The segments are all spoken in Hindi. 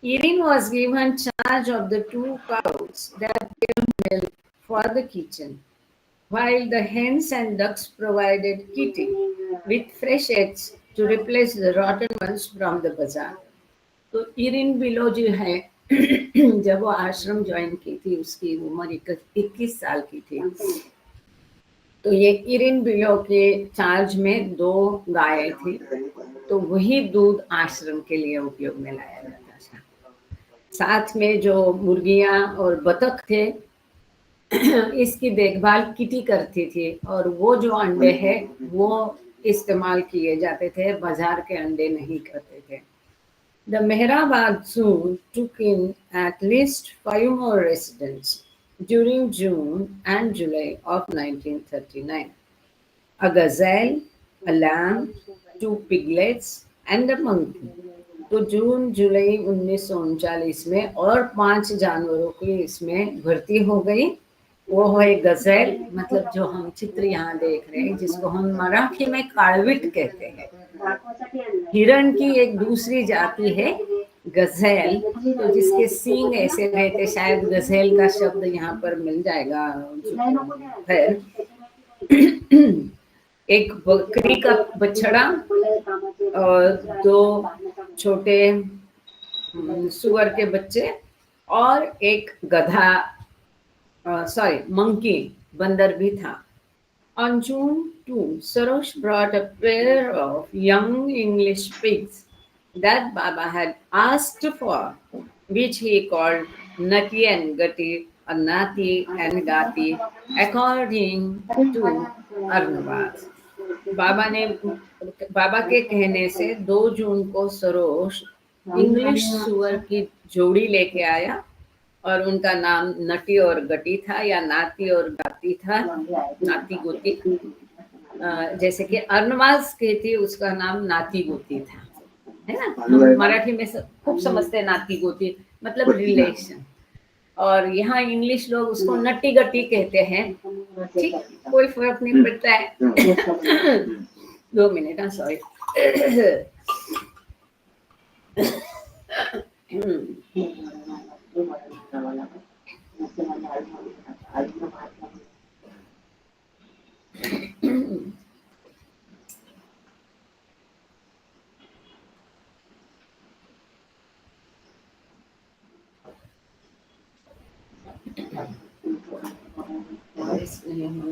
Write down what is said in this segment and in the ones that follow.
Irene was given charge of the 2 cows that gave milk for the kitchen, while the hens and ducks provided Kitty with fresh eggs to replace the rotten ones from the bazaar. तो इरिन बिलो जो है जब वो आश्रम ज्वाइन की थी उसकी उम्र 21 साल की थी। तो ये इरिन बिलो के चार्ज में 2 गायें थी, तो वही दूध आश्रम के लिए उपयोग में लाया जाता था। साथ में जो मुर्गियां और बतख थे इसकी देखभाल किटी करती थी, और वो जो अंडे हैं वो इस्तेमाल किए जाते थे, बाजार के अंडे नहीं करते थे। The Mehrabad Zoo took in at least 5 more residents during June and July of 1939. A gazelle, a lamb, 2 piglets and a monkey. तो जून जुलाई 1939 में और 5 जानवरों की इसमें भर्ती हो गई। वो है गजेल, मतलब जो हम चित्र यहाँ देख रहे हैं जिसको हम मराठी में काळवीट कहते हैं। हिरण की एक दूसरी जाति है गजेल, तो जिसके सींग ऐसे रहते, शायद गजेल का शब्द यहाँ पर मिल जाएगा। फिर एक बकरी का बछड़ा और 2 छोटे सुअर के बच्चे और एक गधा, मंकी, बंदर भी था। On June 2, Sarosh brought a pair of young English pigs that Baba had asked for, which he called Nati and Gati, or Nati and Gati, according to Arnavaz. बाबा के कहने से 2 जून को सरोश इंग्लिश सुअर की जोड़ी लेके आया, और उनका नाम नटी और गटी था, या नाती और गाती था, नाती गोती। जैसे कि अर्नवाज कहती, उसका नाम नाती गोती था, है ना। हम मराठी में खूब समझते हैं नाती गोती मतलब रिलेशन, और यहाँ इंग्लिश लोग उसको नटी गटी कहते हैं। ठीक, कोई फर्क नहीं पड़ता है। 2 मिनट, सॉरी।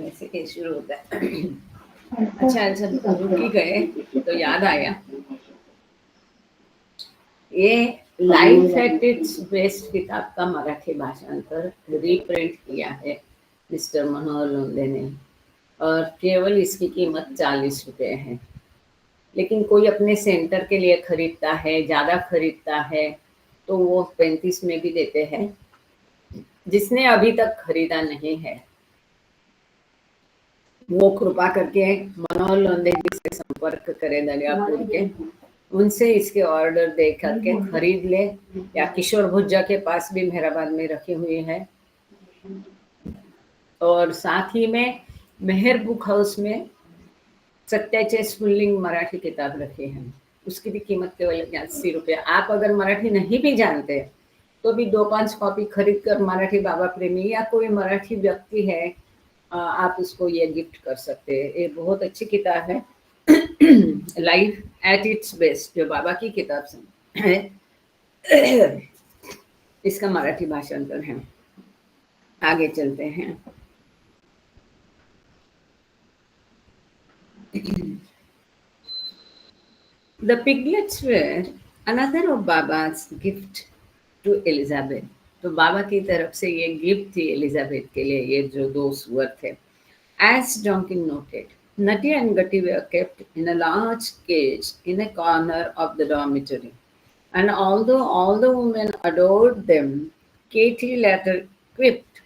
ऐसे कैसे शुरू होता है। अच्छा, जब रुकी गए तो याद आया, ये लाइफ एट इट्स बेस्ट किताब का मराठी भाषांतर रीप्रिंट किया है मिस्टर मनोहर लोंढे ने, और केवल इसकी कीमत 40 रुपये है। लेकिन कोई अपने सेंटर के लिए खरीदता है, ज़्यादा खरीदता है, तो वो 35 में भी देते हैं। जिसने अभी तक खरीदा नहीं है वो कृपा करके मनोहर लोंढे जी से संपर्क करें, दरियापुर के, उनसे इसके ऑर्डर दे करके खरीद ले, या किशोर भुज्जा के पास भी मेहराबाद में रखी हुई है। और साथ ही में मेहर बुक हाउस में सत्याचे स्पुल्लिंग मराठी किताब रखी है, उसकी भी कीमत केवल 80 रुपये। आप अगर मराठी नहीं भी जानते तो भी 2-5 कॉपी खरीद कर मराठी बाबा प्रेमी या कोई मराठी व्यक्ति है, आप उसको ये गिफ्ट कर सकते हैं। ये बहुत अच्छी किताब है, लाइफ एट इट्स बेस्ट, जो बाबा की किताब है, इसका मराठी भाषांतर है। आगे चलते हैं। The piglets were another of Baba's gift to Elizabeth. तो बाबा की तरफ से ये गिफ्ट थी एलिजाबेथ के लिए, ये जो 2 सुअर थे। As Donkin noted, Nati and Gatti were kept in a large cage in a corner of the dormitory, and although all the women adored them, Katie later quipped,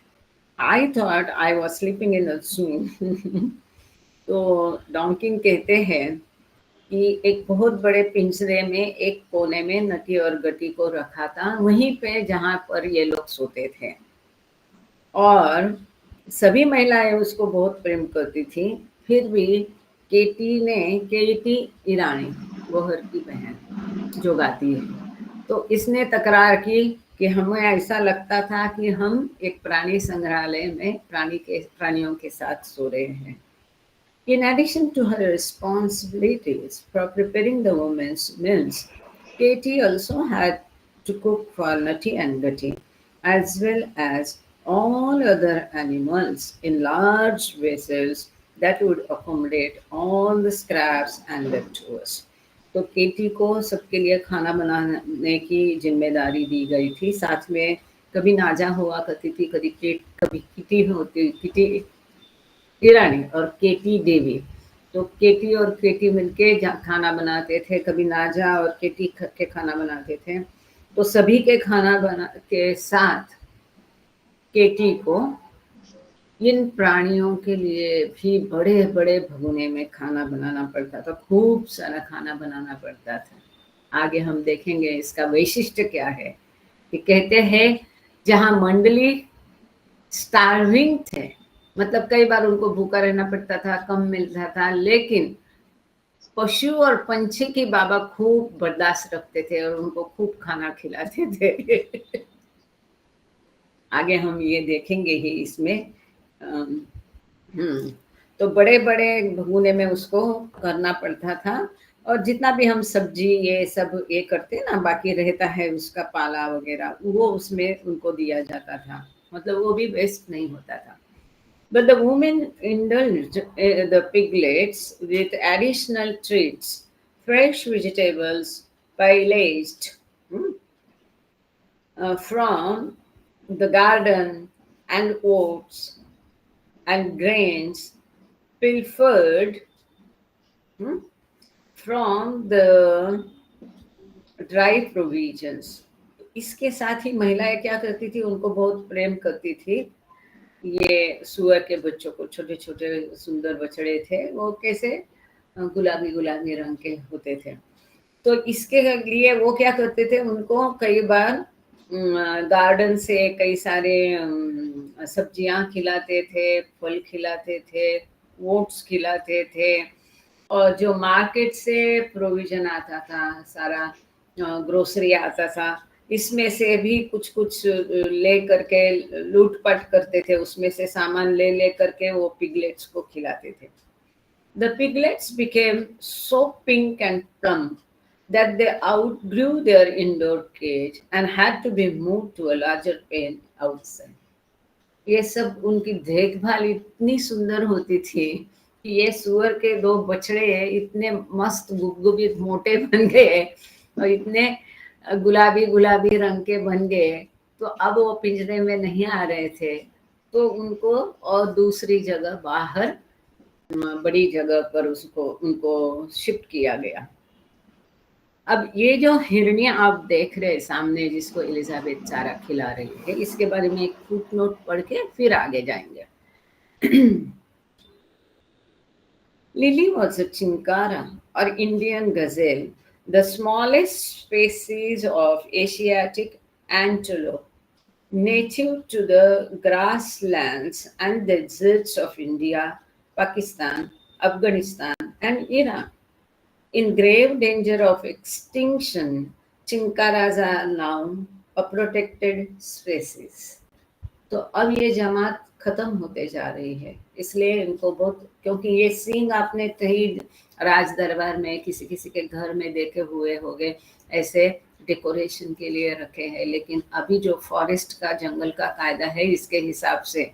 "I thought I was sleeping in a zoo." तो डॉन्किन कहते हैं कि एक बहुत बड़े पिंजरे में एक कोने में नटी और गटी को रखा था, वहीं पे जहाँ पर ये लोग सोते थे, और सभी महिलाएं उसको बहुत प्रेम करती थी। फिर भी केटी ईरानी, गोहर की बहन जो गाती है, तो इसने तकरार की कि हमें ऐसा लगता था कि हम एक प्राणी संग्रहालय में प्राणियों के साथ सो रहे हैं। In addition to her responsibilities for preparing the women's meals, Katie also had to cook for Nutty and Gutty, as well as all other animals in large vessels that would accommodate all the scraps and leftovers. तो केटी को सबके लिए खाना बनाने की जिम्मेदारी दी गई थी। साथ में कभी नाजा हुआ करती थी, कभी किटी होती, किटी ईरानी और केटी देवी। तो केटी और केटी मिलके खाना बनाते थे, कभी नाजा और केटी के खाना बनाते थे। तो सभी के खाना बना के साथ केटी को इन प्राणियों के लिए भी बड़े बड़े भगोने में खाना बनाना पड़ता था, खूब सारा खाना बनाना पड़ता था। आगे हम देखेंगे इसका वैशिष्ट्य क्या है। कि कहते हैं जहाँ मंडली स्टार्विंग थे, मतलब कई बार उनको भूखा रहना पड़ता था, कम मिलता था, लेकिन पशु और पंछी की बाबा खूब बर्दाश्त रखते थे और उनको खूब खाना खिलाते थे। आगे हम ये देखेंगे ही इसमें। तो बड़े बड़े भगोने में उसको करना पड़ता था, और जितना भी हम सब्जी ये सब ये करते ना, बाकी रहता है उसका पाला वगैरह, वो उसमें उनको दिया जाता था, मतलब वो भी वेस्ट नहीं होता था। But the women indulged the piglets with additional treats, fresh vegetables pillaged from the garden, and oats and grains pilfered from the dry provisions. इसके साथ ही महिलाएं क्या करती थी, उनको बहुत प्रेम करती थी। ये सुअर के बच्चों को, छोटे छोटे सुंदर बछड़े थे, वो कैसे गुलाबी गुलाबी रंग के होते थे। तो इसके लिए वो क्या करते थे, उनको कई बार गार्डन से कई सारे सब्जियां खिलाते थे, फल खिलाते थे, ओट्स खिलाते थे, और जो मार्केट से प्रोविजन आता था, सारा ग्रोसरी आता था, इसमें से भी कुछ कुछ ले करके लूटपाट करते थे, उसमें से सामान ले ले करके वो पिगलेट्स को खिलाते थे। The piglets became so pink and plump that they outgrew their indoor cage and had to be moved to a larger pen outside. ये सब उनकी देखभाल इतनी सुंदर होती थी कि ये सुअर के दो बछड़े इतने मस्त गुबगुबी मोटे बन गए और इतने गुलाबी गुलाबी रंग के बन गए, तो अब वो पिंजरे में नहीं आ रहे थे, तो उनको और दूसरी जगह बाहर बड़ी जगह पर उनको शिफ्ट किया गया। अब ये जो हिरनिया आप देख रहे हैं सामने, जिसको एलिजाबेथ चारा खिला रही है, इसके बारे में एक फुटनोट पढ़ के फिर आगे जाएंगे। Lily was a chinkara or Indian gazelle, the smallest species of Asiatic antelope, native to the grasslands and deserts of India, Pakistan, Afghanistan, and Iran. In grave danger of extinction, chinkaras are now a protected species. तो अब ये जमात खत्म होते जा रही है, इसलिए इनको बहुत, क्योंकि ये सींग आपने कहीं राज दरबार में किसी किसी के घर में देखे हुए होंगे, ऐसे डेकोरेशन के लिए रखे हैं, लेकिन अभी जो फॉरेस्ट का, जंगल का कायदा है, इसके हिसाब से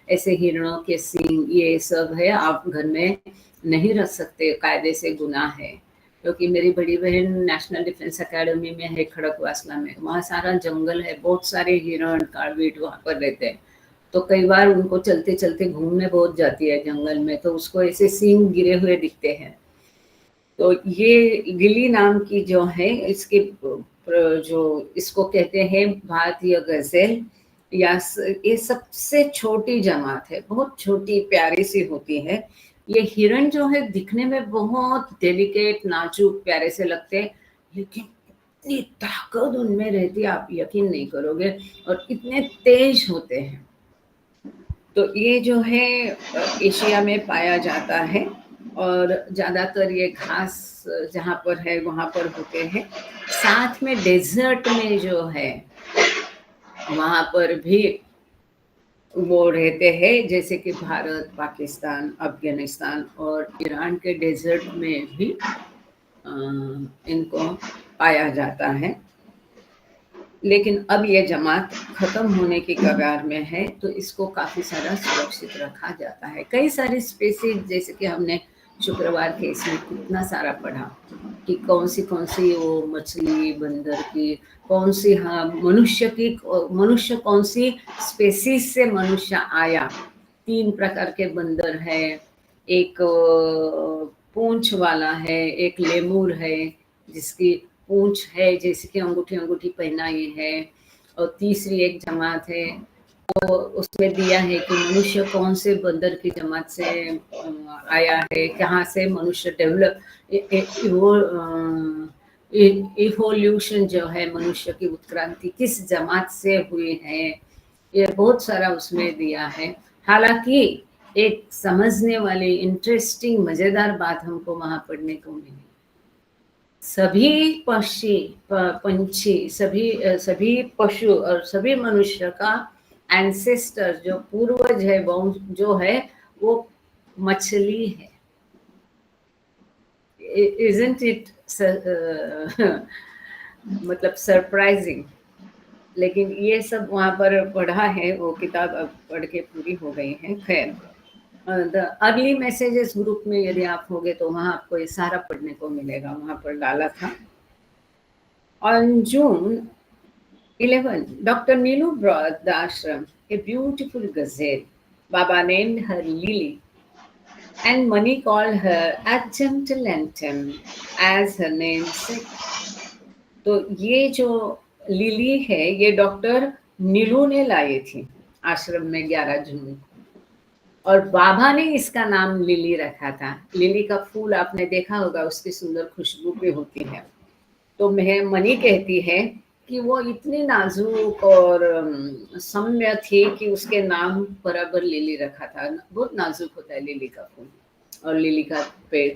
ऐसे हिरणों के सींग ये सब है, आप घर में नहीं रख सकते, कायदे से गुनाह है। क्योंकि मेरी बड़ी बहन नेशनल डिफेंस एकेडमी में है खड़कवासला में, वहाँ सारा जंगल है, बहुत सारे हिरण कारबीट वहाँ पर रहते हैं, तो कई बार उनको चलते चलते घूमने बहुत जाती है जंगल में, तो उसको ऐसे सींग गिरे हुए दिखते हैं। तो ये लिली नाम की जो है, इसके जो इसको कहते हैं भारतीय गजेल, या ये सबसे छोटी जमात है, बहुत छोटी प्यारी सी होती है। ये हिरण जो है दिखने में बहुत डेलिकेट, नाजुक, प्यारे से लगते हैं, लेकिन इतनी ताकत उनमें रहती है, आप यकीन नहीं करोगे, और इतने तेज होते हैं। तो ये जो है एशिया में पाया जाता है, और ज़्यादातर ये घास जहाँ पर है वहाँ पर होते हैं। साथ में डेज़र्ट में जो है वहाँ पर भी वो रहते हैं, जैसे कि भारत, पाकिस्तान, अफ़गानिस्तान और ईरान के डेज़र्ट में भी अ, इनको पाया जाता है। लेकिन अब ये जमात ख़त्म होने की कगार में है, तो इसको काफ़ी सारा सुरक्षित रखा जाता है। कई सारी स्पीशीज़, जैसे कि हमने शुक्रवार के इसमें कितना सारा पढ़ा कि कौन-सी वो मछली, बंदर की, कौन-सी, हाँ, मनुष्य कौन-सी स्पीशीज़ से मनुष्य आया। 3 प्रकार के बंदर हैं, एक पूँछ वाला है, एक लेमूर है, जिसकी पूँछ है जैसे कि अंगूठी पहनाई है, और तीसरी एक जमात है, तो उसमें दिया है कि मनुष्य कौन से बंदर की जमात से आया है, कहाँ से मनुष्य डेवलप इवोल्यूशन जो है, मनुष्य की उत्क्रांति किस जमात से हुई है, ये बहुत सारा उसमें दिया है। हालांकि एक समझने वाली इंटरेस्टिंग मजेदार बात हमको वहां पढ़ने को मिली। सभी पंछी, सभी पशु और सभी मनुष्य का एंसेस्टर, जो पूर्वज है, वो जो है वो मछली है। Isn't it मतलब सरप्राइजिंग। लेकिन ये सब वहाँ पर पढ़ा है, वो किताब अब पढ़ के पूरी हो गई है। खैर, द अर्ली मैसेजेस ग्रुप में यदि आप होगे तो वहाँ आपको ये सारा पढ़ने को मिलेगा, वहाँ पर डाला था। On June 11, Dr. Nilu brought the ashram a beautiful gazelle. Baba named her Lily, and Mani called her as gentle and tame as her namesake. तो ये जो लिली है, ये डॉक्टर नीलू ने लाई थी आश्रम में 11 जून को, और बाबा ने इसका नाम लिली रखा था। लिली का फूल आपने देखा होगा, उसकी सुंदर खुशबू भी होती है। तो मैं मनी कहती है कि वो इतनी नाजुक और सौम्य थी कि उसके नाम बराबर लिली रखा था। बहुत नाजुक होता है लिली का फूल और लिली का पेड़।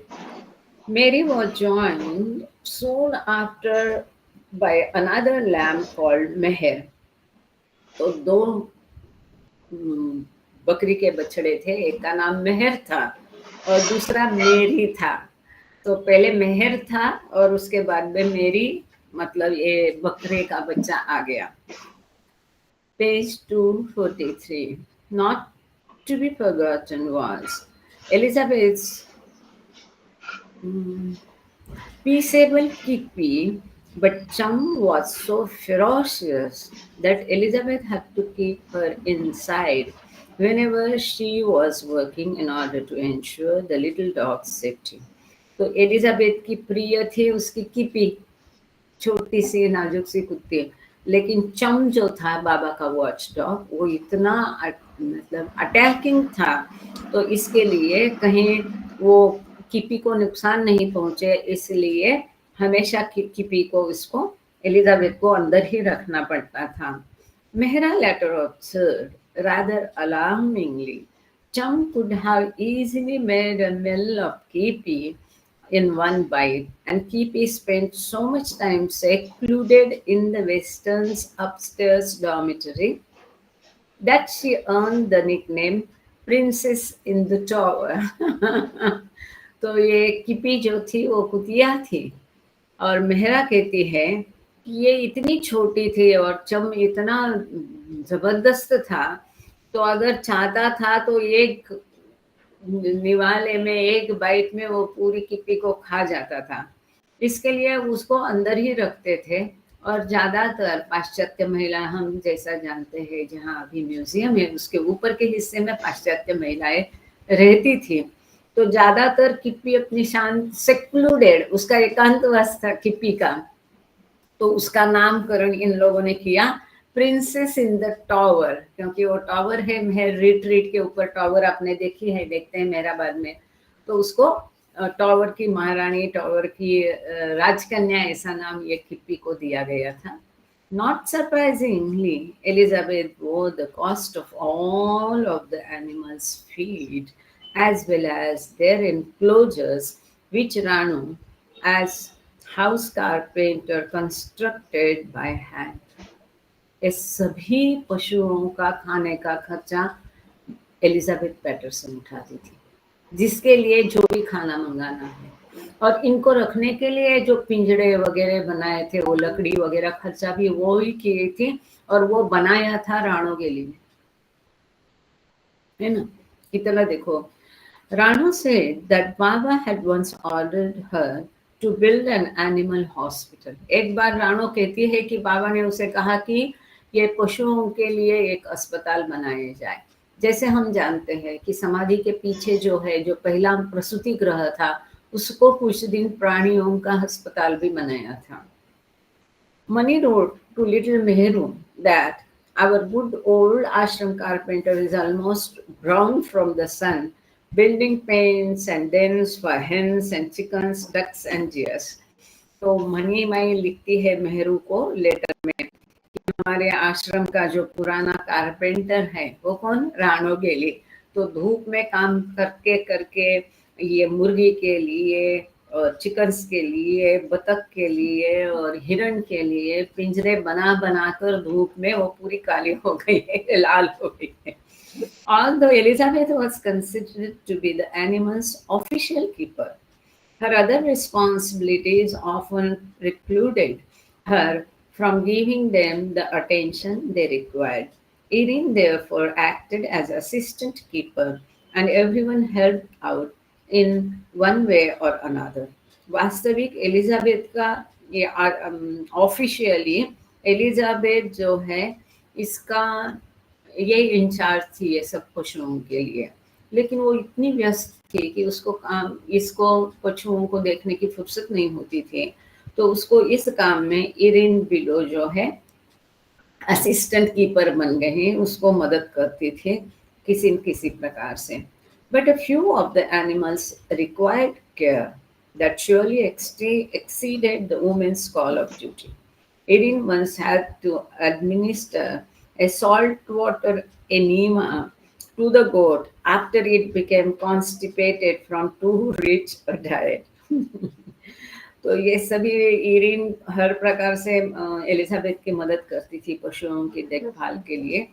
Mary was joined soon after by another lamb called Meher. तो 2 बकरी के बछड़े थे, एक का नाम मेहर था और दूसरा मेरी था। तो पहले मेहर था और उसके बाद में मेरी, मतलब ये बकरे का बच्चा आ गया। Page 243. Not to be forgotten was Elizabeth's peaceable Kippy, but Chum was so ferocious that Elizabeth had to keep her inside whenever she was working in order to ensure the little dog's safety. तो एलिजाबेथ की प्रिय थी उसकी किपी, छोटी सी नाजुक सी कुत्ती, लेकिन चम जो था बाबा का वॉच डॉग, वो इतना मतलब अटैकिंग था, तो इसके लिए कहीं वो किपी को नुकसान नहीं पहुंचे, इसलिए हमेशा किपी को, इसको एलिजाबेथ को अंदर ही रखना पड़ता था। Mehra later observed rather alarmingly, Chum could have easily made a meal of Kippy in one bite, and Kippy spent so much time secluded in the Western's upstairs dormitory that she earned the nickname Princess in the Tower. तो ये किपी जो थी वो कुतिया थी, और मेहरा कहती है कि ये इतनी छोटी थी और चम इतना जबरदस्त था, तो अगर चाहता था तो एक निवाले में, एक बाइट में वो पूरी किप्पी को खा जाता था। इसके लिए उसको अंदर ही रखते थे, और ज़्यादातर पाश्चात्य महिला, हम जैसा जानते हैं, जहाँ अभी म्यूजियम है उसके ऊपर के हिस्से में पाश्चात्य महिलाएं रहती थी, तो ज़्यादातर किप्पी अपनी शांत, सेक्लूडेड, उसका एकांतवास था किप्पी का, तो उसका नामकरण इन लोगों ने किया प्रिंसेस इन द टॉवर, क्योंकि वो टॉवर है, मेहर रिट्रीट के ऊपर टॉवर आपने देखी है, देखते हैं मेहराबाद में, तो उसको टॉवर की महारानी, टॉवर की राजकन्या, ऐसा नाम ये किप्पी को दिया गया था। Not surprisingly, Elizabeth bore the cost of all of the animals' feed as well as their enclosures, which Ranu, as house carpenter, constructed by hand. ये सभी पशुओं का खाने का खर्चा एलिजाबेथ पैटरसन उठाती थी, जिसके लिए जो भी खाना मंगाना है, और इनको रखने के लिए जो पिंजड़े वगैरह बनाए थे, वो लकड़ी वगैरह खर्चा भी वो ही किए थे, और वो बनाया था राणो के लिए, है ना। इतना देखो, Rano said that Baba had once ordered her to build an animal hospital. एक बार रानो कहती है कि बाबा ने उसे कहा कि ये पशुओं के लिए एक अस्पताल बनाया जाए। जैसे हम जानते हैं कि समाधि के पीछे जो है, जो पहला प्रसूति गृह था, उसको कुछ दिन प्राणियों का अस्पताल भी बनाया था। Mani wrote to little Mehru that our good old ashram carpenter is almost brown from the sun, building pens and dens for hens and chickens, ducks and deers. तो मनी माई लिखती है मेहरू को लेटर में कि हमारे आश्रम का जो पुराना कारपेंटर है, वो कौन, राणो गेली, तो धूप में काम करके करके ये मुर्गी के लिए और चिकन्स के लिए, बतख के लिए और हिरण के लिए पिंजरे बना बना कर धूप में वो पूरी काली हो गई है, लाल हो गई है। Although Elizabeth was considered to be the animal's official keeper, her other responsibilities often precluded her from giving them the attention they required. Irene therefore acted as assistant keeper, and everyone helped out in one way or another. वास्तविक एलिजाबेथ का ये ऑफिशियली एलिजाबेथ जो है, इसका ये इंचार्ज थी ये सब पशुओं के लिए, लेकिन वो इतनी व्यस्त थी कि उसको काम, इसको पशुओं को देखने की फुर्सत नहीं होती थी, तो उसको इस काम में इरिन बिलो जो है असिस्टेंट कीपर बन गए, उसको मदद करती थी किसी न किसी प्रकार से। But a few of the animals required care that surely exceeded the woman's call of duty. Erin once had to administer a saltwater enema to the goat after it became constipated from too rich a diet. तो ये सभी इरिन हर प्रकार से एलिजाबेथ की मदद करती थी पशुओं की देखभाल के लिए,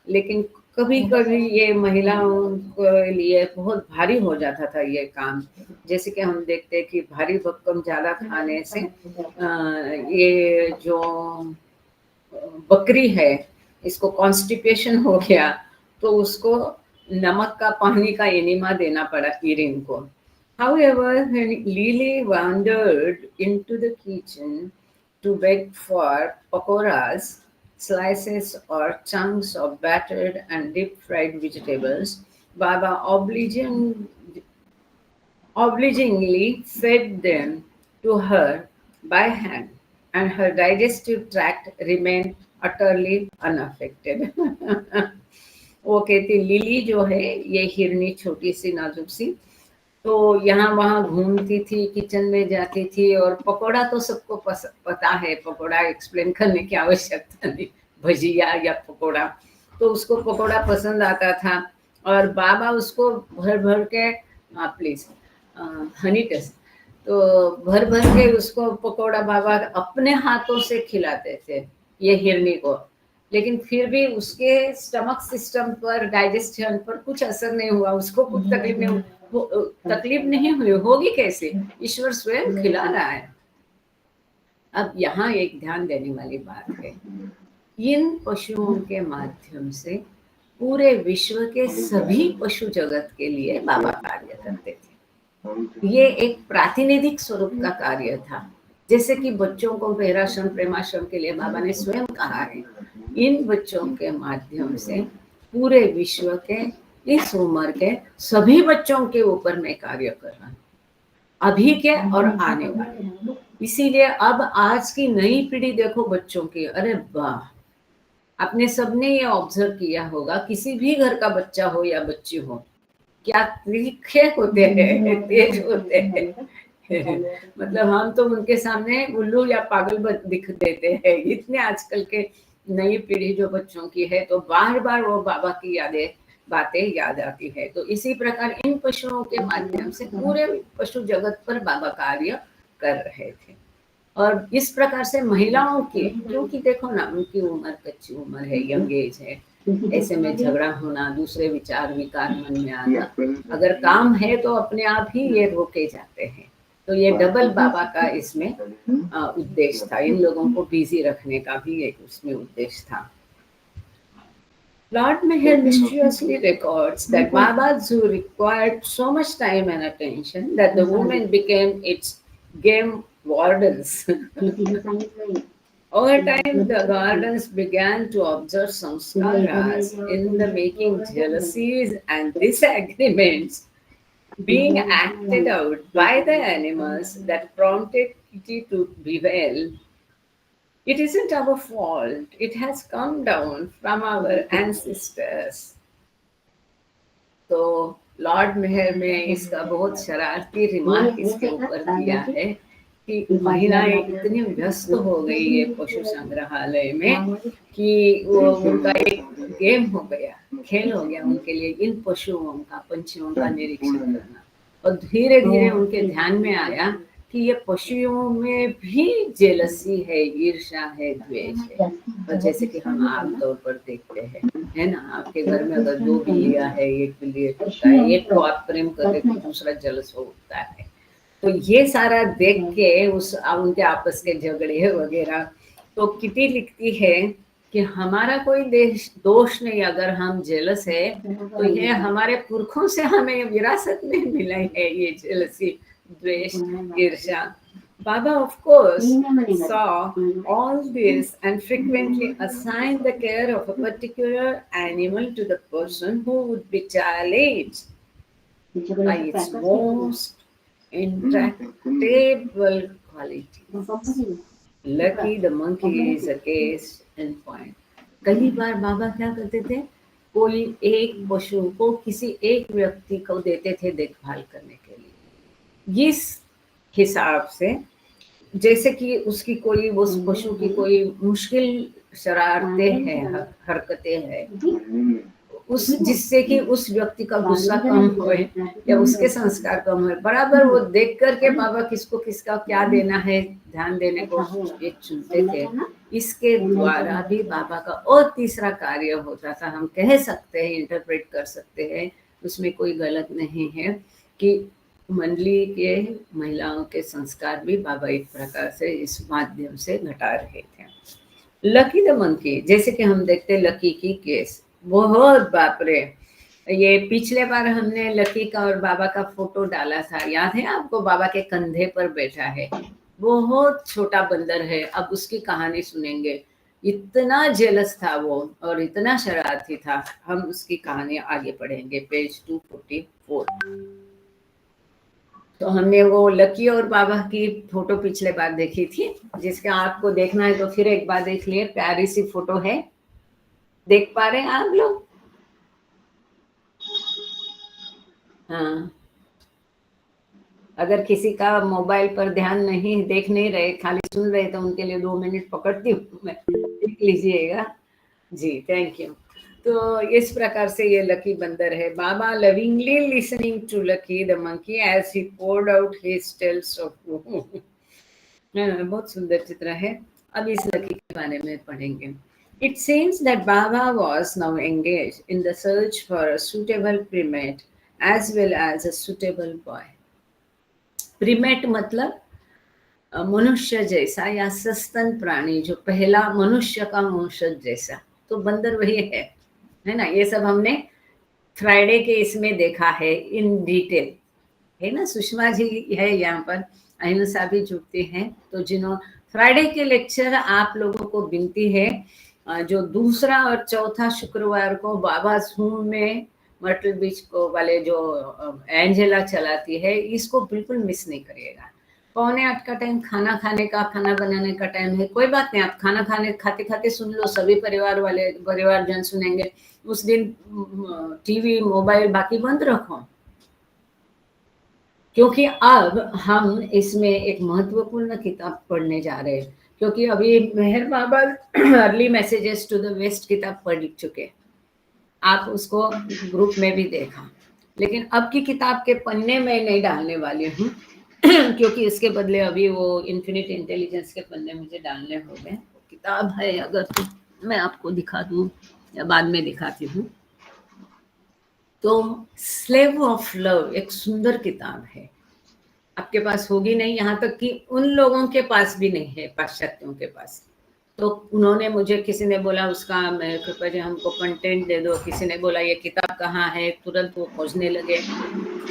लेकिन कभी कभी ये महिलाओं के लिए बहुत भारी हो जाता था ये काम। जैसे कि हम देखते हैं कि भारी भक्कम ज़्यादा खाने से ये जो बकरी है, इसको कॉन्स्टिपेशन हो गया, तो उसको नमक का पानी का एनिमा देना पड़ा इरिन को। However, when Lily wandered into the kitchen to beg for pakoras, slices or chunks of battered and deep-fried vegetables, Baba obligingly fed them to her by hand, and her digestive tract remained utterly unaffected. वो कहती लिली जो है, ये हिरनी छोटी सी नाजुक सी, तो यहाँ वहाँ घूमती थी, किचन में जाती थी, और पकोड़ा तो सबको पता है, पकोड़ा एक्सप्लेन करने की आवश्यकता नहीं, भजिया या पकोड़ा, तो उसको पकोड़ा पसंद आता था, और बाबा उसको भर भर के प्लीज हनी टेस्ट, तो भर भर के उसको पकोड़ा बाबा अपने हाथों से खिलाते थे ये हिरनी को, लेकिन फिर भी उसके स्टमक सिस्टम पर, डाइजेशन पर कुछ असर नहीं हुआ, उसको कुछ तकलीफ नहीं हुई, होगी कैसे, ईश्वर स्वयं खिला रहा है। अब यहाँ एक ध्यान देने वाली बात है, इन पशुओं के माध्यम से पूरे विश्व के सभी पशु जगत के लिए बाबा कार्य करते थे। ये एक प्रातिनिधिक स्वरूप का कार्य था, जैसे कि बच्चों को वैराश्रम प्रेमाश्रम के लिए बाबा ने स्वयं कहा है, इन बच्चों के माध्यम से पूरे विश्व के इस उम्र के सभी बच्चों के ऊपर मैं कार्य कर रहा हूँ, अभी के और आने वाले। इसीलिए अब आज की नई पीढ़ी देखो बच्चों की, अरे वाह, आपने सबने ये ऑब्जर्व किया होगा, किसी भी घर का बच्चा हो या बच्ची हो, क्या तीखे होते हैं, तेज होते हैं। मतलब हम तो उनके सामने उल्लू या पागल दिख देते हैं, इतने आजकल के नई पीढ़ी जो बच्चों की है, तो बार बार वो बाबा की यादें बातें याद आती है। तो इसी प्रकार इन पशुओं के माध्यम से पूरे पशु जगत पर बाबा कार्य कर रहे थे। और इस प्रकार से महिलाओं की, क्योंकि देखो ना उनकी उम्र कच्ची उम्र है, यंग एज है, ऐसे में झगड़ा होना, दूसरे विचार विकार मन में आना, अगर काम है तो अपने आप ही ये रोके जाते हैं। तो ये डबल बाबा का इसमें उद्देश्य था, इन लोगों को बिजी रखने का भी एक उसमें उद्देश्य था। Lord Meher mysteriously records that Baba Zoo required so much time and attention that the women became its game wardens. Over time, the gardens began to observe samskaras in the making jealousies and disagreements being acted out by the animals that prompted Kitty to bewail. It isn't our fault. It has come down from our ancestors. तो लॉर्ड मेहर में इसका बहुत शरारती रिमार्क इसके ऊपर दिया है कि महिलाएं इतनी व्यस्त हो गई है पशु संग्रहालय में कि वो उनका एक गेम हो गया, खेल हो गया उनके लिए इन पशुओं का, पंछियों का निरीक्षण करना। और धीरे धीरे उनके ध्यान में आया कि ये पशुओं में भी जेलसी है, ईर्ष्या है, द्वेष है। और जैसे कि हम आमतौर पर देखते हैं, है ना, आपके घर में अगर दो बिल्लियां है, एक बिल्ली होता है, एक को आप प्रेम करते तो दूसरा जेलस होता है। तो ये सारा देख के उनके आपस के झगड़े वगैरह, तो किटी लिखती है कि हमारा कोई दोष नहीं, अगर हम जेलस है तो ये हमारे पुरखों से हमें विरासत में मिला है, ये जेलसी, द्वेष, ईर्ष्या। Baba, of course, saw all this and frequently assigned the care of a particular animal to the person who would be challenged by its most intractable qualities. Lucky the monkey is a case in point. कई बार बाबा क्या करते थे, कोई एक पशु को किसी एक व्यक्ति को देते थे देखभाल करने के लिए, इस हिसाब से जैसे कि उसकी कोई, उस पशु की कोई मुश्किल शरारतें हैं, हरकतें हैं, उस जिससे कि उस व्यक्ति का गुस्सा कम होए या उसके संस्कार कम होए, बराबर वो देख करके बाबा किसको किसका क्या देना है ध्यान देने को ये चुनते थे। इसके द्वारा भी बाबा का और तीसरा कार्य होता था, हम कह सकते हैं, इंटरप्रेट कर सकते हैं, उसमें कोई गलत नहीं है कि मंडली के महिलाओं के संस्कार भी बाबा एक प्रकार से इस माध्यम से घटा रहे थे। लकी द मंकी, जैसे कि हम देखते लकी की केस, बहुत बापरे, ये पिछले बार हमने लकी का और बाबा का फोटो डाला था, याद है आपको? बाबा के कंधे पर बैठा है, बहुत छोटा बंदर है। अब उसकी कहानी सुनेंगे, इतना जेलस था वो और इतना शरारती था। हम उसकी कहानी आगे पढ़ेंगे, पेज 244। तो हमने वो लकी और बाबा की फोटो पिछले बार देखी थी, जिसके आपको देखना है तो फिर एक बार देख लिए। प्यारी सी फोटो है, देख पा रहे हैं आप लोग? हाँ, अगर किसी का मोबाइल पर ध्यान नहीं, देख नहीं रहे, खाली सुन रहे, तो उनके लिए 2 मिनट पकड़ती हूँ मैं, देख लीजिएगा जी। Thank you. तो इस प्रकार से ये लकी बंदर है। Baba lovingly listening to Lucky the monkey as he poured out his tales of बहुत सुंदर चित्र है। अब इस लकी के बारे में पढ़ेंगे। It seems that Baba was now engaged in the search for a suitable primate as well as a suitable boy. Primate मतलब मनुष्य जैसा या सस्तन प्राणी, जो पहला मनुष्य का वंशज जैसा, तो बंदर वही है ना। ये सब हमने फ्राइडे के इसमें देखा है इन डिटेल, है ना। सुषमा जी है यहाँ पर, अहिंसा भी जुड़ती हैं, तो जिन्हों फ्राइडे के लेक्चर आप लोगों को विनती है, जो दूसरा और चौथा शुक्रवार को बाबा ज़ूम में मर्टल बीच को वाले जो एंजेला चलाती है, इसको बिल्कुल मिस नहीं करिएगा। 7:45 का टाइम खाना खाने का, खाना बनाने का टाइम है, कोई बात नहीं, आप खाना खाते खाते सुन लो, सभी परिवारजन सुनेंगे। उस दिन टीवी मोबाइल बाकी बंद रखो, क्योंकि अब हम इसमें एक महत्वपूर्ण किताब पढ़ने जा रहे हैं। क्योंकि अभी Meher Baba early messages to the west किताब पढ़ चुके, आप उसको ग्रुप में भी देखा, लेकिन अब की किताब के पन्ने में नहीं डालने वाली हूँ क्योंकि इसके बदले अभी वो इन्फिनिट इंटेलिजेंस के पन्ने मुझे डालने हो गए। किताब है, अगर तो मैं आपको दिखा दूँ या बाद में दिखाती हूँ। तो स्लेव ऑफ लव एक सुंदर किताब है, आपके पास होगी नहीं, यहाँ तक कि उन लोगों के पास भी नहीं है, पाश्चात्यों के पास। तो उन्होंने मुझे, किसी ने बोला उसका मैं कृपया जी हमको कंटेंट दे दो, किसी ने बोला ये किताब कहाँ है, तुरंत वो खोजने लगे।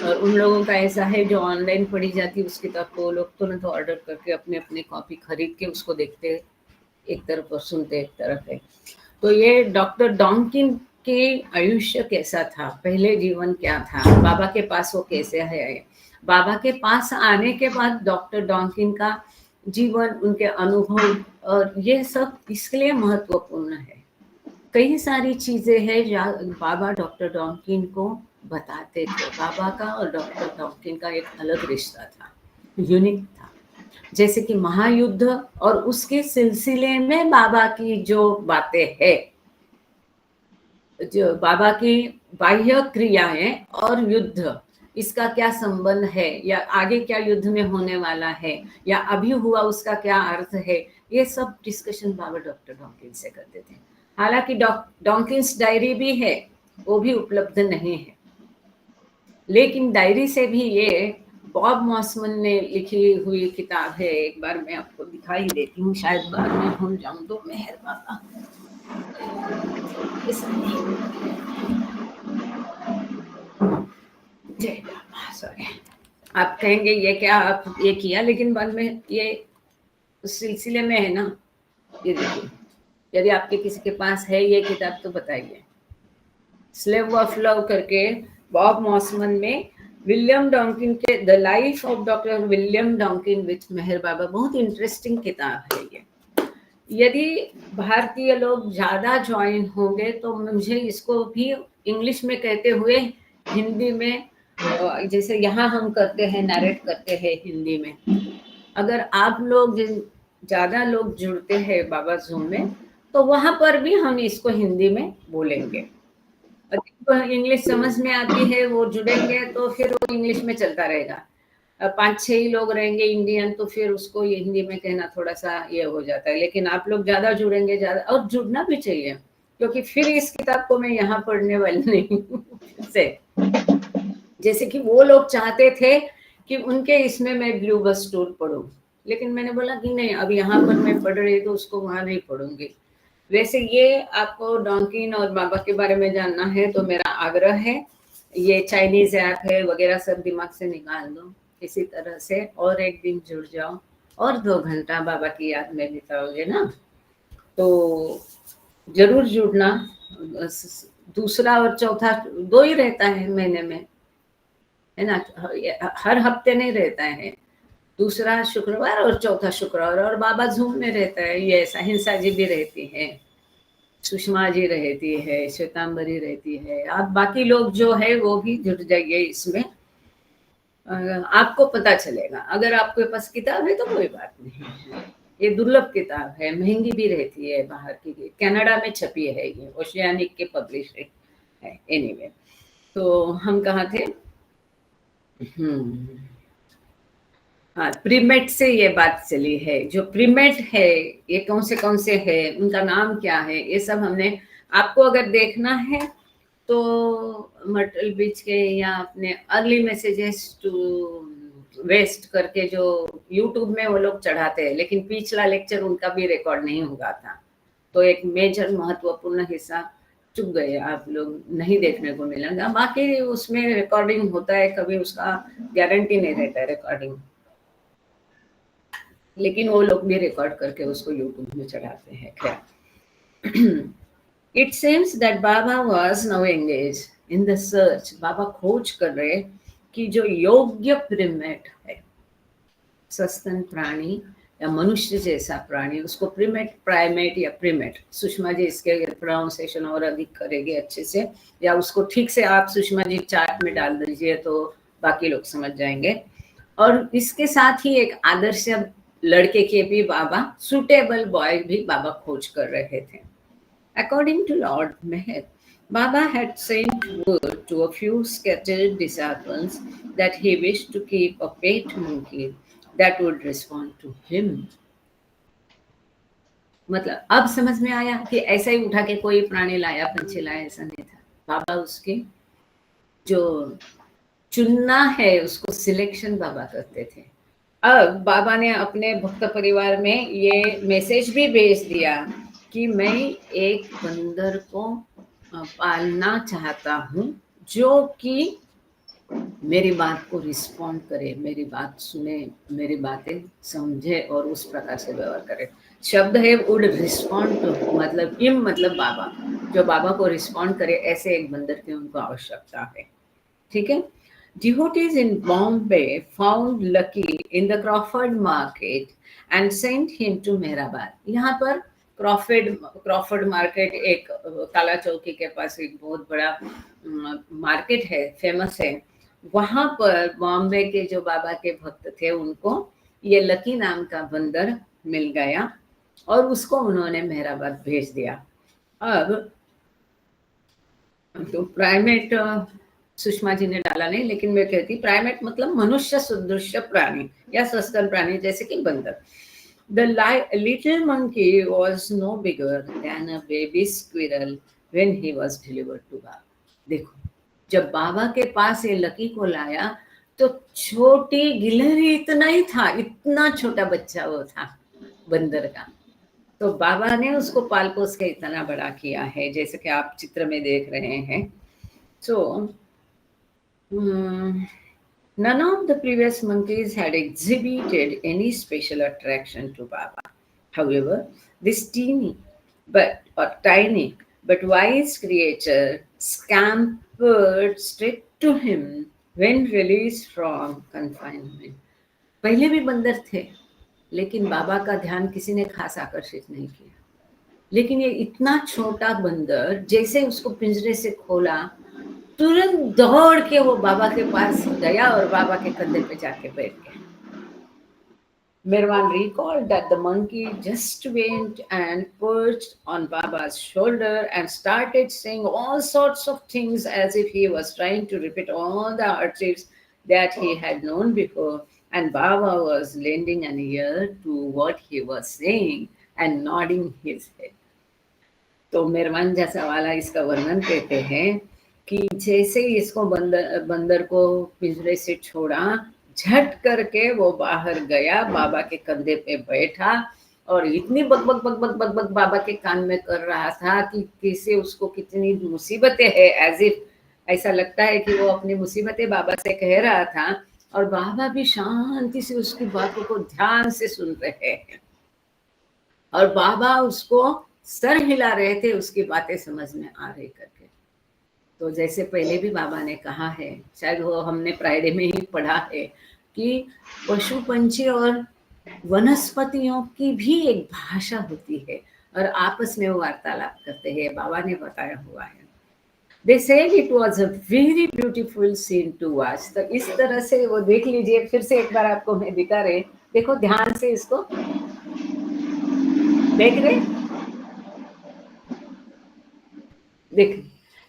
और उन लोगों का ऐसा है जो ऑनलाइन पढ़ी जाती उस किताब को, लोग तुरंत ऑर्डर करके अपने अपने कॉपी खरीद के उसको देखते एक तरफ और सुनते एक तरफ है। तो ये डॉक्टर डॉन्किन के आयुष्य कैसा था, पहले जीवन क्या था, बाबा के पास वो कैसे है, बाबा के पास आने के बाद डॉक्टर डॉन्किन का जीवन, उनके अनुभव, और ये सब इसलिए महत्वपूर्ण है। कई सारी चीजें हैं जो बाबा डॉक्टर डॉन्किन को बताते थे। बाबा का और डॉक्टर डॉन्किन का एक अलग रिश्ता था, यूनिक था। जैसे कि महायुद्ध और उसके सिलसिले में बाबा की जो बातें हैं, जो बाबा की बाह्य क्रियाएं और युद्ध, इसका क्या संबंध है, या आगे क्या युद्ध में होने वाला है, या अभी हुआ उसका क्या अर्थ है, ये सब डिस्कशन बाबा डॉक्टर डॉन्किन से करते थे। हालांकि डॉन्किन्स डायरी भी है, वो भी उपलब्ध नहीं है, लेकिन डायरी से भी ये बॉब मॉसमन ने लिखी हुई किताब है। एक बार मैं आपको दिखाई देती हूँ, शायद बाद में भूल जाऊं तो, मेहर बाबा जय बाबा, सॉरी। आप कहेंगे ये क्या आप ये किया, लेकिन बाद में ये उस सिलसिले में है ना। ये देखिए, यदि आपके किसी के पास है ये किताब तो बताइए। स्लेव ऑफ लव करके बॉब मॉसमन में विलियम डॉन्किन के the life of doctor William Donkin with Meher Baba, बहुत इंटरेस्टिंग किताब है ये। यदि भारतीय लोग ज्यादा ज्वाइन होंगे तो मुझे इसको भी इंग्लिश में कहते हुए हिंदी में, जैसे यहाँ हम करते हैं, नरेट करते हैं हिंदी में, अगर आप लोग ज्यादा लोग जुड़ते हैं बाबा जूम में, तो वहां पर भी हम इसको हिंदी में बोलेंगे। इंग्लिश समझ में आती है वो जुड़ेंगे तो फिर वो इंग्लिश में चलता रहेगा। 5-6 ही लोग रहेंगे इंडियन, तो फिर उसको ये हिंदी में कहना थोड़ा सा ये हो जाता है। लेकिन आप लोग ज्यादा जुड़ेंगे, ज्यादा, और जुड़ना भी चाहिए, क्योंकि फिर इस किताब को मैं यहाँ पढ़ने वाली नहीं हूँ से। जैसे कि वो लोग चाहते थे कि उनके इसमें मैं ब्लू बस टूर पढ़ूं, लेकिन मैंने बोला कि नहीं, अब यहाँ पर मैं पढ़ रही तो उसको वहां नहीं पढ़ूंगी। वैसे ये आपको डॉन्किन और बाबा के बारे में जानना है तो मेरा आग्रह है, ये चाइनीज ऐप है वगैरह सब दिमाग से निकाल दो किसी तरह से, और एक दिन जुड़ जाओ और 2 घंटा बाबा की याद में बिताओगे ना, तो जरूर जुड़ना। दूसरा और चौथा 2 ही रहता है महीने में, है ना, हर हफ्ते नहीं रहता है, दूसरा शुक्रवार और चौथा शुक्रवार, और बाबा जूम में रहता है। ये अहिंसा जी भी रहती है, सुषमा जी रहती है, श्वेतांबरी रहती है, आप बाकी लोग जो है वो भी जुड़ जाइए इसमें, आपको पता चलेगा। अगर आपके पास किताब है तो कोई बात नहीं है, ये दुर्लभ किताब है, महंगी भी रहती है, बाहर की, कनाडा में छपी है, ये ओशियानिक के पब्लिशर है। एनीवे, तो हम कहाँ थे? हाँ, प्रीमेट से ये बात चली है। जो प्रीमेट है ये कौन से है, उनका नाम क्या है, ये सब हमने, आपको अगर देखना है तो मर्टल बीच के या अपने अर्ली मैसेजेस टू वेस्ट करके जो यूट्यूब में वो लोग चढ़ाते हैं, लेकिन पिछला लेक्चर उनका भी रिकॉर्ड नहीं हुआ था, तो एक मेजर महत्वपूर्ण हिस्सा चुक गए, आप लोग नहीं देखने को मिलेगा। बाकी उसमें रिकॉर्डिंग होता है, कभी उसका गारंटी नहीं रहता है रिकॉर्डिंग, लेकिन वो लोग भी रिकॉर्ड करके उसको यूट्यूब में चढ़ाते हैं। खैर, it seems that Baba was now engage in the search, Baba खोज कर रहे कि जो योग्य प्रीमेट है, सस्तन प्राणी या मनुष्य जैसा प्राणी, उसको प्रीमेट, प्राइमेट या प्रीमेट, सुषमा जी इसके प्रोनाउंसिएशन और अधिक करेंगे अच्छे से, या उसको ठीक से आप सुषमा जी चार्ट में डाल दीजिए तो बाकी लोग समझ जाएंगे। और इसके साथ ही एक आदर्श लड़के के भी बाबा, सुटेबल बॉय भी बाबा खोज कर रहे थे। According to Lord Meher, Baba had sent word to a few scattered disciples that he wished to keep a pet monkey that would respond to him. मतलब अब समझ में आया कि ऐसा ही उठा के कोई प्राणी लाया, पंछी लाया, ऐसा नहीं था। बाबा उसके जो चुनना है उसको सिलेक्शन बाबा करते थे। अब बाबा ने अपने भक्त परिवार में ये मैसेज भी भेज दिया कि मैं एक बंदर को पालना चाहता हूँ जो कि मेरी बात को रिस्पॉन्ड करे, मेरी बात सुने, मेरी बातें समझे और उस प्रकार से व्यवहार करे। शब्द है वुड रिस्पॉन्ड टू, मतलब हिम मतलब बाबा, जो बाबा को रिस्पॉन्ड करे, ऐसे एक बंदर की उनको आवश्यकता है। ठीक है। Devotees in Bombay found Lucky in the Crawford market and sent him to Mehrabad. यहाँ पर क्रॉफर्ड मार्केट एक काला चौकी के पास एक बहुत बड़ा मार्केट है, फेमस है। वहां पर बॉम्बे के जो बाबा के भक्त थे उनको ये लकी नाम का बंदर मिल गया और उसको उन्होंने मेहराबाद भेज दिया। अब तो प्राइमेट सुषमा जी ने डाला नहीं, लेकिन मैं कहती प्राइमेट मतलब मनुष्य सदृश प्राणी या सस्तन प्राणी, जैसे कि बंदर। The little monkey was no bigger than a baby squirrel when he was delivered to Baba. देखो, जब बाबा के पास ये लकी को लाया तो छोटी गिलहरी इतना ही था, इतना छोटा बच्चा वो था बंदर का। तो बाबा ने उसको पाल पोस के इतना बड़ा किया है, जैसे कि आप चित्र में देख रहे हैं। So, none of the previous monkeys had exhibited any special attraction to Baba. However, this tiny but wise creature scampered straight to him when released from confinement. पहले भी बंदर थे, लेकिन बाबा का ध्यान किसी ने खास आकर्षित नहीं किया। लेकिन ये इतना छोटा बंदर जैसे उसको पिंजरे से खोला, तुरंत दौड़ के वो बाबा के पास गया और बाबा के कंधे पे जाके बैठ गया। Mirwan recalled that the monkey just went and perched on Baba's shoulder and started saying all sorts of things as if he was trying to repeat all the hardships that he had known before, and Baba was lending an ear to what he was saying and nodding his head. तो मेरवान जैसा वाला इसका वर्णन कहते हैं कि जैसे ही इसको बंदर को पिंजरे से छोड़ा, झट करके वो बाहर गया, बाबा के कंधे पे बैठा और इतनी बक बक बक बक बक बक बाबा के कान में कर रहा था कि कैसे उसको कितनी मुसीबतें है, एज इफ ऐसा लगता है कि वो अपनी मुसीबतें बाबा से कह रहा था और बाबा भी शांति से उसकी बातों को ध्यान से सुन रहे हैं और बाबा उसको सर हिला रहे थे उसकी बातें समझ में आ रही करके। तो जैसे पहले भी बाबा ने कहा है, शायद वो हमने फ्राइडे में ही पढ़ा है कि पशु पंछी और वनस्पतियों की भी एक भाषा होती है और आपस में वो वार्तालाप करते हैं, बाबा ने बताया हुआ है। They said it was a very beautiful scene to watch. तो इस तरह से वो देख लीजिए, फिर से एक बार आपको मैं दिखा रहे, देखो ध्यान से इसको देख रहे,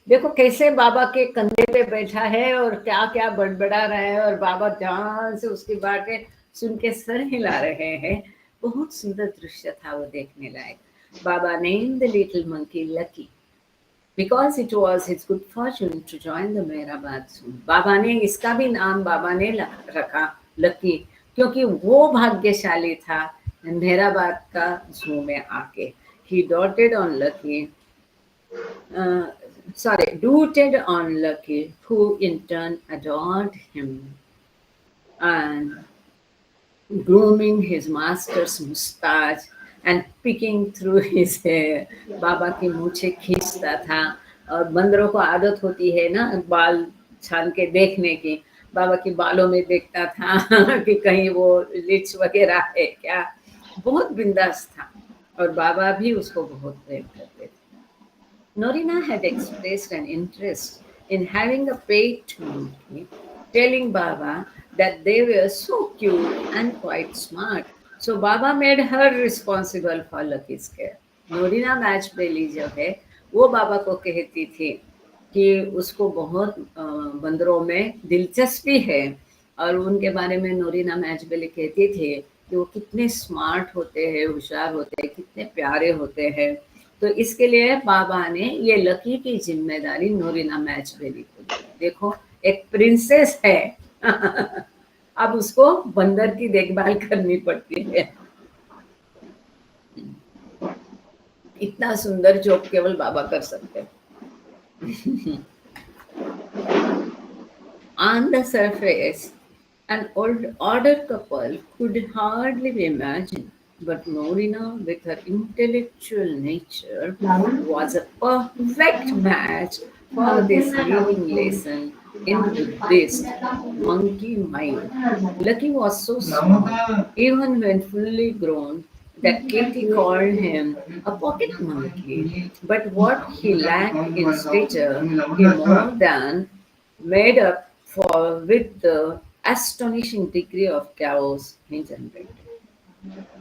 देखो कैसे बाबा के कंधे पे बैठा है और क्या क्या बड़बड़ा रहा है और बाबा ध्यान से उसकी बातें सुन के सर हिला रहे हैं। बहुत सुंदर दृश्य था वो, देखने लायक। बाबा named the little monkey Lucky because it was his good fortune to join the Mehrabad zoo. बाबा ने इसका भी नाम बाबा ने रखा लकी, क्योंकि वो भाग्यशाली था मेहराबाद का जू में आके। He doted on Lucky, doted on Lucky, who in turn adored him, and grooming his master's mustache and picking through his hair. बाबा की मूछे खींचता था और बंदरों को आदत होती है ना बाल छान के देखने की, बाबा की बालों में देखता था कि कहीं वो लिच वगैरह है क्या। बहुत बिंदास था और बाबा भी उसको बहुत प्रेम करते थे। Norina had expressed an interest in having a pet monkey, telling Baba that they were so cute and quite smart. So Baba made her responsible for Lucky's care. नोरिना मैचबेली जो है वो बाबा को कहती थी कि उसको बहुत बंदरों में दिलचस्पी है, और उनके बारे में नोरिना मैचबेली कहती थी कि वो कितने स्मार्ट होते हैं, होशियार होते हैं, कितने प्यारे होते हैं। तो इसके लिए बाबा ने ये लकी की जिम्मेदारी नोरिना मैचबेली को दी। देखो, एक प्रिंसेस है अब उसको बंदर की देखभाल करनी पड़ती है। इतना सुंदर जॉब केवल बाबा कर सकते हैं। On the surface, an older couple could hardly be imagined, but Norina, with her intellectual nature, was a perfect match for this reading lesson in Buddhist monkey mind. Lucky was so small, even when fully grown, that Katie called him a pocket monkey. But what he lacked in stature, he more than made up for with the astonishing degree of chaos he generated.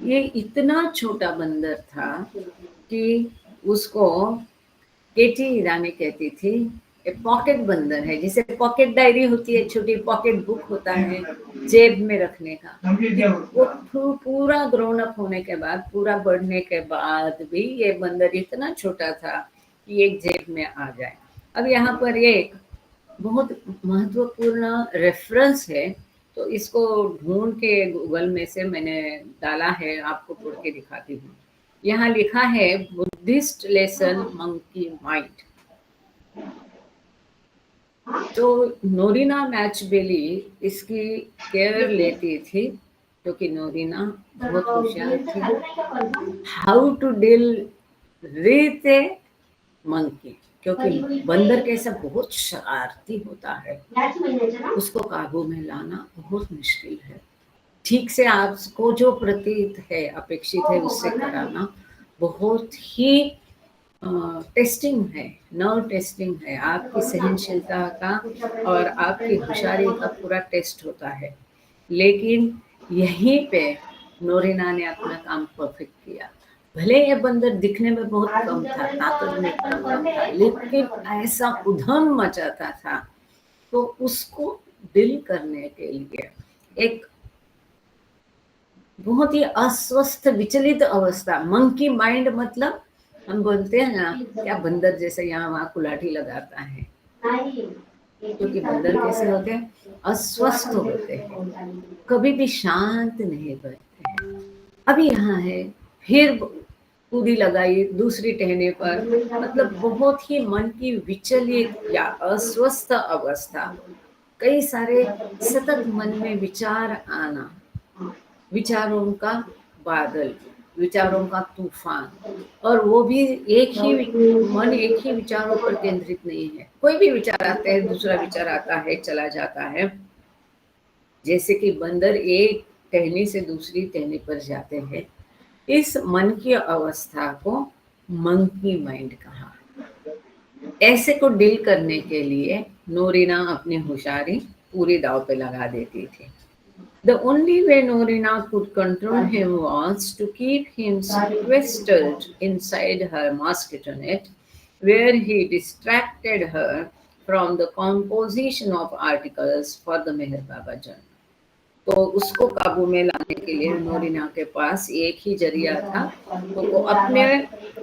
ये इतना छोटा बंदर था कि उसको केटी ईरानी कहती थी एक पॉकेट बंदर है, जिसे पॉकेट डायरी होती है, छोटी पॉकेट बुक होता है जेब में रखने का। वो पूरा ग्रोन अप होने के बाद, पूरा बढ़ने के बाद भी ये बंदर इतना छोटा था कि एक जेब में आ जाए। अब यहाँ पर ये एक बहुत महत्वपूर्ण रेफरेंस है, तो इसको ढूंढ के गूगल में से मैंने डाला है, आपको पढ़ के दिखाती हूँ। यहाँ लिखा है बुद्धिस्ट लेसन मंकी माइंड। तो नोरिना मैचबेली इसकी केयर लेती थी, क्योंकि नोरिना बहुत होशियार थी। How to deal with a monkey, क्योंकि बंदर कैसा बहुत शरारती होता है, उसको काबू में लाना बहुत मुश्किल है। ठीक से आपको जो प्रतीत है, अपेक्षित है, उससे कराना बहुत ही टेस्टिंग है, नर्व टेस्टिंग है, आपकी सहनशीलता का और आपकी होशियारी का पूरा टेस्ट होता है। लेकिन यहीं पे नोरिना ने अपना काम परफेक्ट किया। भले ये बंदर दिखने में बहुत कम था, ताकत में कम था, लेकिन ऐसा उधम मचाता था, तो उसको डील करने के लिए एक बहुत ही अस्वस्थ विचलित अवस्था, मंकी माइंड मतलब हम बोलते हैं ना, क्या बंदर जैसे यहाँ वहाँ कुलाठी लगाता है, क्योंकि बंदर कैसे होते हैं, अस्वस्थ होते हैं, कभी भी शांत नहीं बैठते हैं। अभी यहाँ है, फिर कूदी लगाई दूसरी टहने पर, मतलब बहुत ही मन की विचलित या अस्वस्थ अवस्था, कई सारे सतत मन में विचार आना, विचारों का बादल, विचारों का तूफान, और वो भी एक ही मन एक ही विचारों पर केंद्रित नहीं है, कोई भी विचार आता है, दूसरा विचार आता है, चला जाता है। जैसे कि बंदर एक टहनी से दूसरी टहनी पर जाते हैं, इस मन की अवस्था को मंकी माइंड कहा। ऐसे को डील करने के लिए नोरिना अपनी होशियारी पूरी दाव पे लगा देती थी। The only way Norina could control him was to keep him sequestered inside her mosquito net, where he distracted her from the composition of articles for the Meher Baba journal. तो उसको काबू में लाने के लिए नोरिना के पास एक ही जरिया था, तो वो अपने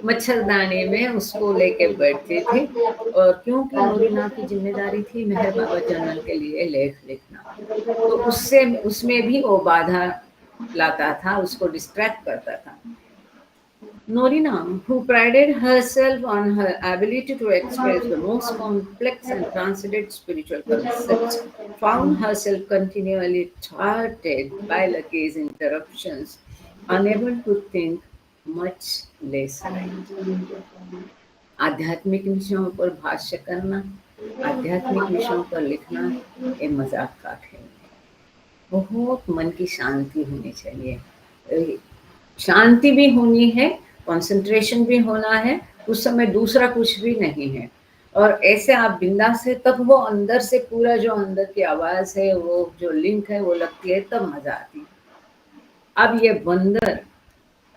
मच्छरदानी में उसको लेके बैठते थे, और क्योंकि नोरिना की जिम्मेदारी थी मेहर बाबा जर्नल के लिए लेख लिखना, तो उससे उसमें भी वो बाधा लाता था, उसको डिस्ट्रैक्ट करता था। Norina, who prided herself on her ability to express the most complex and transcendent spiritual concepts, found herself continually thwarted by Lucky's interruptions, unable to think, much less write. आध्यात्मिक विषयों पर भाष्य करना, आध्यात्मिक विषयों पर लिखना, ये मजाक का खेल है। बहुत मन की शांति होनी चाहिए, शांति भी होनी है, कंसंट्रेशन भी होना है, उस समय दूसरा कुछ भी नहीं है, और ऐसे आप बिंदास है, तब वो अंदर से पूरा जो अंदर की आवाज है, वो जो लिंक है वो लगती है, तब मजा आती है। अब ये बंदर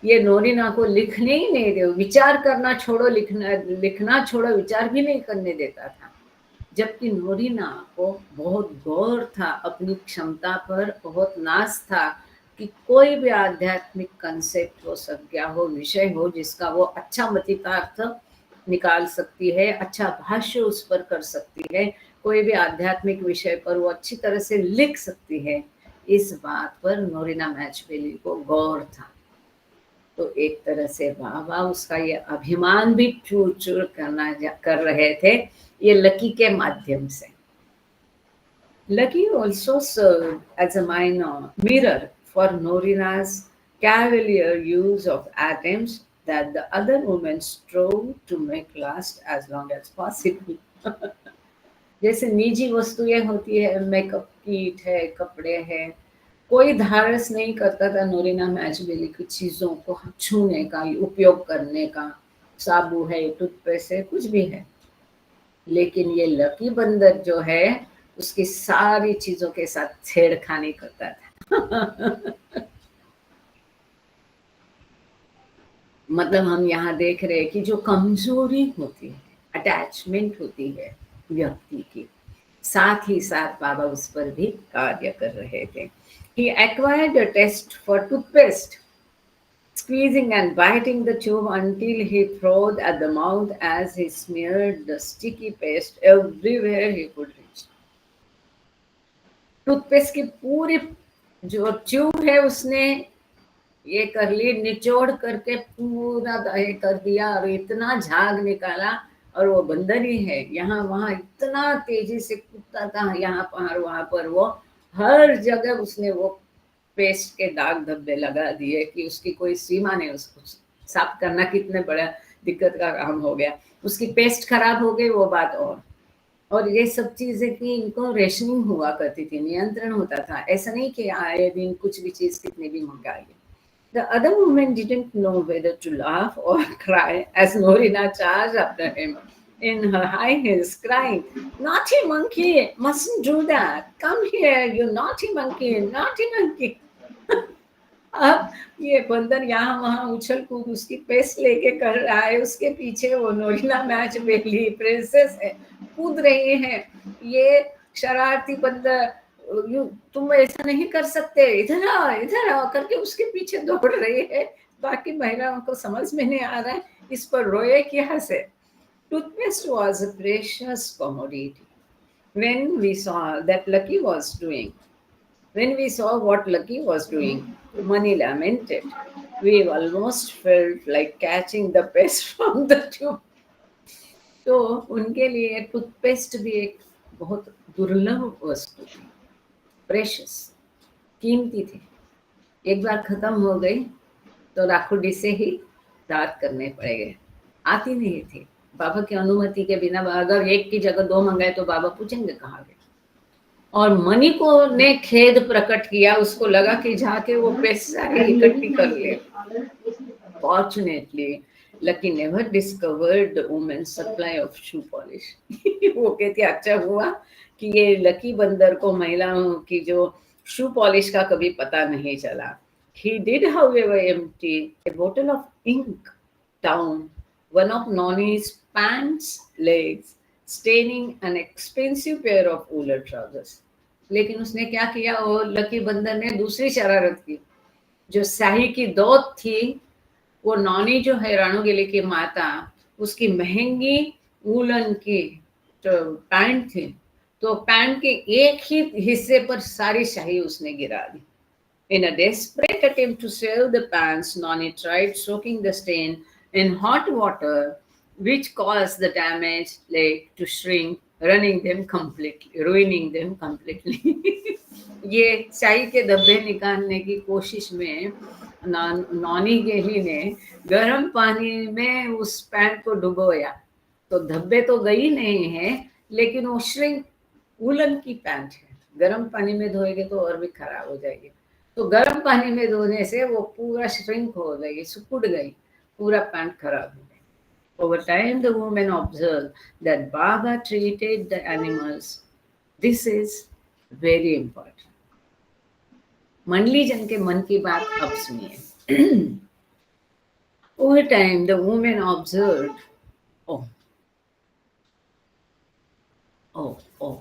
ये नोरिना को लिखने ही नहीं दे, विचार करना छोड़ो, लिखना छोड़ो, विचार भी नहीं करने देता था। जबकि नोरिना को बहुत गौर था अपनी क्षमता पर, बहुत नाज था कि कोई भी आध्यात्मिक कंसेप्ट हो, संज्ञा हो, विषय हो, जिसका वो अच्छा मतितार्थ निकाल सकती है, अच्छा भाष्य उस पर कर सकती है, कोई भी आध्यात्मिक विषय पर वो अच्छी तरह से लिख सकती है, इस बात पर नोरिना मैचबेली को गौर था। तो एक तरह से बाबा उसका ये अभिमान भी चूर चूर कर रहे थे ये लकी के माध्यम से। Lucky also served as a minor mirror for Norina's cavalier use of atoms that the other women strove to make last as long as possible. जैसे निजी वस्तुएं होती है, मेकअप किट है, कपड़े हैं, कोई धारस नहीं करता था नोरिना मैचबेली की चीजों को छूने का, उपयोग करने का। साबु है, टूथपेस्ट है, कुछ भी है। लेकिन ये लकी बंदर जो है उसकी सारी चीजों के साथ छेड़खानी करता था। मतलब हम यहाँ देख रहे हैं कि जो कमजोरी होती है, अटैचमेंट होती है व्यक्ति की, साथ ही साथ बाबा उस पर भी कार्य कर रहे थे। He acquired a taste for toothpaste, squeezing and biting the tube until he frothed at the mouth as he smeared the sticky paste everywhere he could reach. Toothpaste की पूरी जो ट्यूब है उसने ये कर ली, निचोड़ करके पूरा ये कर दिया और इतना झाग निकाला। और वो बंदर ही है, यहाँ वहां इतना तेजी से कूदता था, यहाँ पर वहां पर, वो हर जगह उसने वो पेस्ट के दाग धब्बे लगा दिए कि उसकी कोई सीमा नहीं। उसको साफ करना कितने बड़ा दिक्कत का काम हो गया। उसकी पेस्ट खराब हो गई वो बात और ये सब चीजें की इनको रेशनिंग हुआ करती थी, नियंत्रण होता था। ऐसा नहीं कि आए दिन कुछ भी चीज कितनी भी मंगाई। The other women didn't know whether to laugh or cry as Norina charged after him in her high heels, crying, "Naughty monkey, mustn't do that. Come here, you naughty monkey, naughty monkey." अब ये बंदर यहाँ वहां उछल कूद उसकी पेस्ट लेके कर रहा है, उसके पीछे वो नोरिना मैचबेली प्रिंसेस है, कूद रही है। ये शरारती बंदर, तुम ऐसा नहीं कर सकते, इधर आओ करके उसके पीछे दौड़ रही है। बाकी महिलाओं को समझ में नहीं आ रहा है इस पर रोए कि हंसे। Toothpaste was a precious commodity. When we saw that Lucky was doing, when we saw what Lucky was doing, Mani lamented. We almost felt like catching the pest from the tube. तो उनके लिए टूथपेस्ट भी एक बहुत दुर्लभ वस्तु थी, प्रेशियस, कीमती थी। एक बार खत्म हो गई तो राखुडी से ही दांत करने पड़ेंगे, आती नहीं थी। बाबा की अनुमति के बिना अगर एक की जगह दो मंगाए तो बाबा पूछेंगे कहाँ गए। और मणि को ने खेद प्रकट किया, उसको लगा कि जाके वो पैसे सारे इकट्ठी कर ले। Fortunately, Lucky never discovered the woman's supply of shoe polish. वो कहती अच्छा हुआ कि ये लकी बंदर को महिलाओं की जो शू पॉलिश का कभी पता नहीं चला। He did, however, empty a bottle of ink down one of Noni's pants legs, staining an expensive pair of woolen trousers. लेकिन उसने क्या किया, वो लकी बंदर ने दूसरी शरारत की। जो शाही की दौत थी, वो नॉनी जो है राणुगिली की माता, उसकी महंगी वूलन की तो पैंट थी, तो पैंट के एक ही हिस्से पर सारी शाही उसने गिरा दी। In a desperate attempt to save the pants, Noni tried soaking the stain in hot water, which caused the damaged leg to shrink, ruining them completely. ये चाय के धब्बे निकालने की कोशिश में नॉनी गेली ने गर्म पानी में उस पैंट को डुबोया, तो धब्बे तो गई नहीं है, लेकिन वो श्रिंक, वूलन की पैंट है, गर्म पानी में धोएंगे तो और भी खराब हो जाएगी। तो गर्म पानी में धोने से वो पूरा श्रिंक हो गई, सुकुड़ गई, पूरा पैंट खराब हो गई। Over time, the woman observed that Baba treated the animals. This is very important. मंडली जन के मन की बात अब सुनिए। Over time, the woman observed. Oh, oh, oh.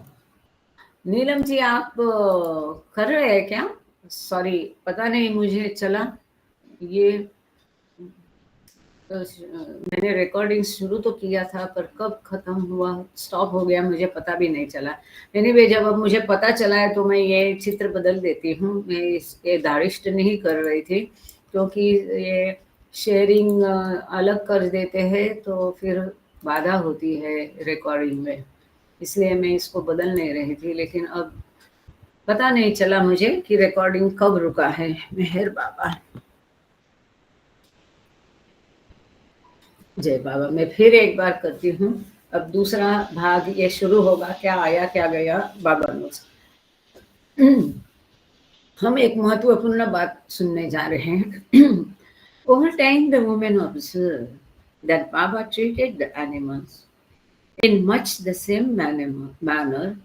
Neelam ji, आप कर रहे हैं क्या? सॉरी, पता नहीं मुझे चला ये। मैंने रिकॉर्डिंग शुरू तो किया था, पर कब खत्म हुआ, स्टॉप हो गया, मुझे पता भी नहीं चला। एनीवे, जब अब मुझे पता चला है तो मैं ये चित्र बदल देती हूँ। मैं ये दारिष्ट नहीं कर रही थी, क्योंकि ये शेयरिंग अलग कर देते हैं तो फिर बाधा होती है रिकॉर्डिंग में, इसलिए मैं इसको बदल नहीं रही थी। लेकिन अब पता नहीं चला मुझे कि रिकॉर्डिंग कब रुका है। मेहर बाबा, जय बाबा। मैं फिर एक बार करती हूँ। अब दूसरा भाग ये शुरू होगा, क्या आया क्या गया बाबा नोज। हम एक महत्वपूर्ण बात सुनने जा रहे हैं। Over time, the woman observed that Baba treated the animals in much the same manner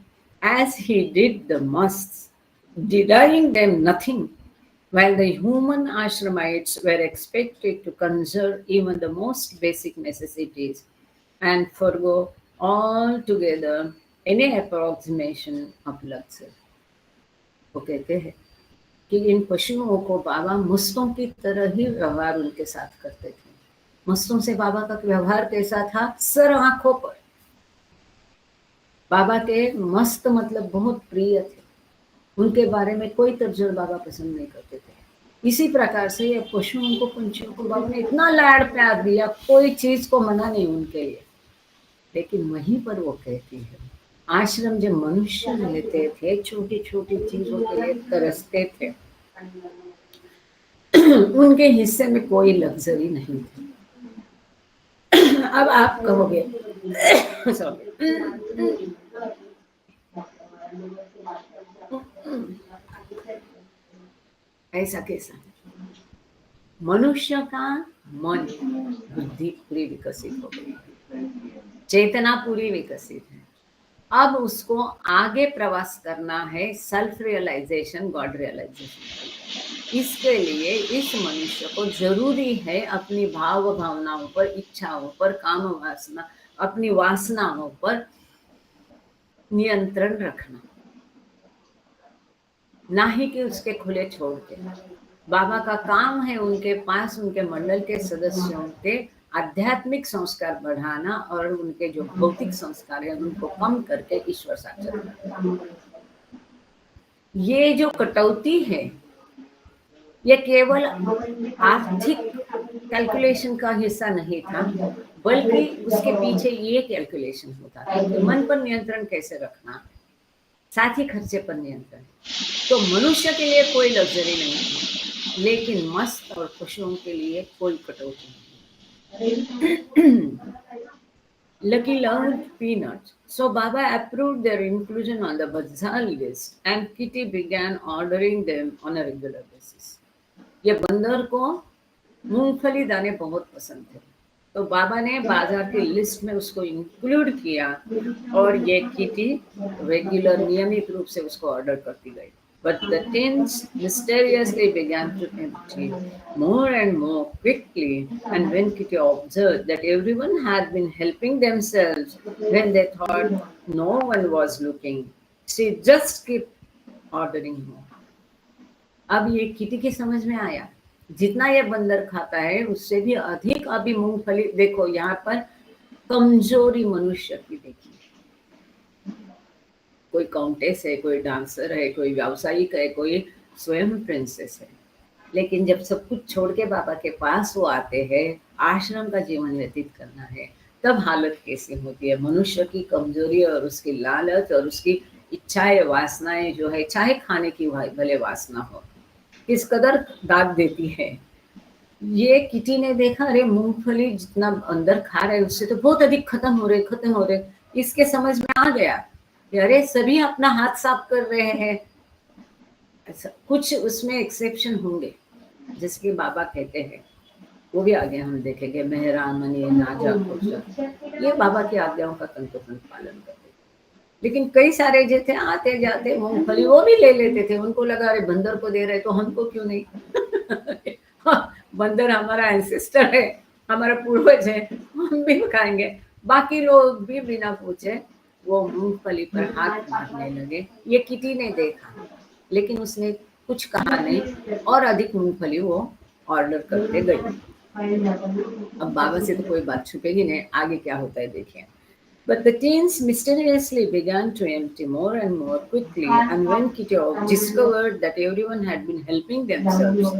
as he did the musts, denying them nothing, while the human ashramites were expected to conserve even the most basic necessities and forego altogether any approximation of luxury. वो कहते हैं कि इन पशुओं को बाबा मस्तों की तरह ही व्यवहार उनके साथ करते थे। मस्तों से बाबा का व्यवहार कैसा था? सर आंखों पर। बाबा के मस्त मतलब बहुत प्रिय थे, उनके बारे में कोई तर्जन बाबा पसंद नहीं करते थे। इसी प्रकार से ये पशुओं को, पंछियों को बाबा ने इतना लाड़ प्यार दिया, कोई चीज को मना नहीं उनके लिए। लेकिन वहीं पर वो कहती है, आश्रम जब मनुष्य रहते थे, छोटी छोटी चीजों के लिए तरसते थे, उनके हिस्से में कोई लग्जरी नहीं थी। अब आप कहोगे ऐसा कैसा? मनुष्य का मन, बुद्धि पूरी विकसित हो गई, चेतना पूरी विकसित है। अब उसको आगे प्रवास करना है, सेल्फ रियलाइजेशन, गॉड रियलाइजेशन। इसके लिए इस मनुष्य को जरूरी है अपनी भाव भावनाओं पर, इच्छाओं पर, काम वासना, अपनी वासनाओं पर नियंत्रण रखना, ना ही कि उसके खुले छोड़ के। बाबा का काम है उनके पास, उनके मंडल के सदस्यों के आध्यात्मिक संस्कार बढ़ाना और उनके जो भौतिक संस्कार है उनको कम करके ईश्वर साक्षात्कार। ये जो कटौती है, ये केवल आर्थिक कैलकुलेशन का हिस्सा नहीं था, बल्कि उसके पीछे ये कैलकुलेशन होता था कि मन पर नियंत्रण कैसे रखना, साथ ही खर्चे पर नियंत्रण। तो मनुष्य के लिए कोई लग्जरी नहीं थी, लेकिन मस्त और पशुओं के लिए कोई कटौती नहीं। Lucky loved peanuts, so Baba approved their inclusion on the bazaar list, and Kitty began ordering them on a regular basis. ये बंदर को मूंगफली दाने बहुत पसंद थे, तो बाबा ने बाजार की लिस्ट में उसको इंक्लूड किया, और ये किटी रेगुलर, नियमित रूप से उसको ऑर्डर करती गई। But the tins mysteriously began to empty more and more quickly, and when Kitty observed that everyone had been helping themselves when they thought no one was looking, she just kept ordering more. अब ये किटी की समझ में आया, जितना ये बंदर खाता है उससे भी अधिक अभी मूंगफली। देखो यहाँ पर कमजोरी मनुष्य की देखिए, कोई काउंटेस है, कोई डांसर है, कोई व्यावसायिक है, कोई स्वयं प्रिंसेस है, लेकिन जब सब कुछ छोड़ के बाबा के पास वो आते हैं, आश्रम का जीवन व्यतीत करना है, तब हालत कैसी होती है। मनुष्य की कमजोरी और उसकी लालच और उसकी इच्छाएं, वासनाएं जो है, चाहे खाने की भले वासना हो, किस कदर दाग देती है। ये किटी ने देखा, अरे मूंगफली जितना अंदर खा रहे उससे तो बहुत अधिक खत्म हो रहे। इसके समझ में आ गया कि अरे सभी अपना हाथ साफ कर रहे हैं, ऐसा कुछ उसमें एक्सेप्शन होंगे, जिसके बाबा कहते हैं, वो भी आगे हम देखेंगे। मेहरा मनी नाजा खोजा, ये बाबा की आज्ञाओं का तंतोतंत पालन करते। लेकिन कई सारे जो थे, आते जाते मूंगफली वो भी ले लेते थे, उनको लगा अरे बंदर को दे रहे तो हमको क्यों नहीं। बंदर हमारा एंसेस्टर है, हमारा पूर्वज है, हम भी खाएंगे। बाकी लोग भी बिना पूछे वो मूंगफली पर हाथ मारने लगे। ये किटी ने देखा, लेकिन उसने कुछ कहा नहीं और अधिक मूंगफली वो ऑर्डर करते गई। अब बाबा से तो कोई बात छुपेगी नहीं, आगे क्या होता है देखिए। But the teens mysteriously began to empty more and more quickly, and when Kitty discovered that everyone had been helping themselves,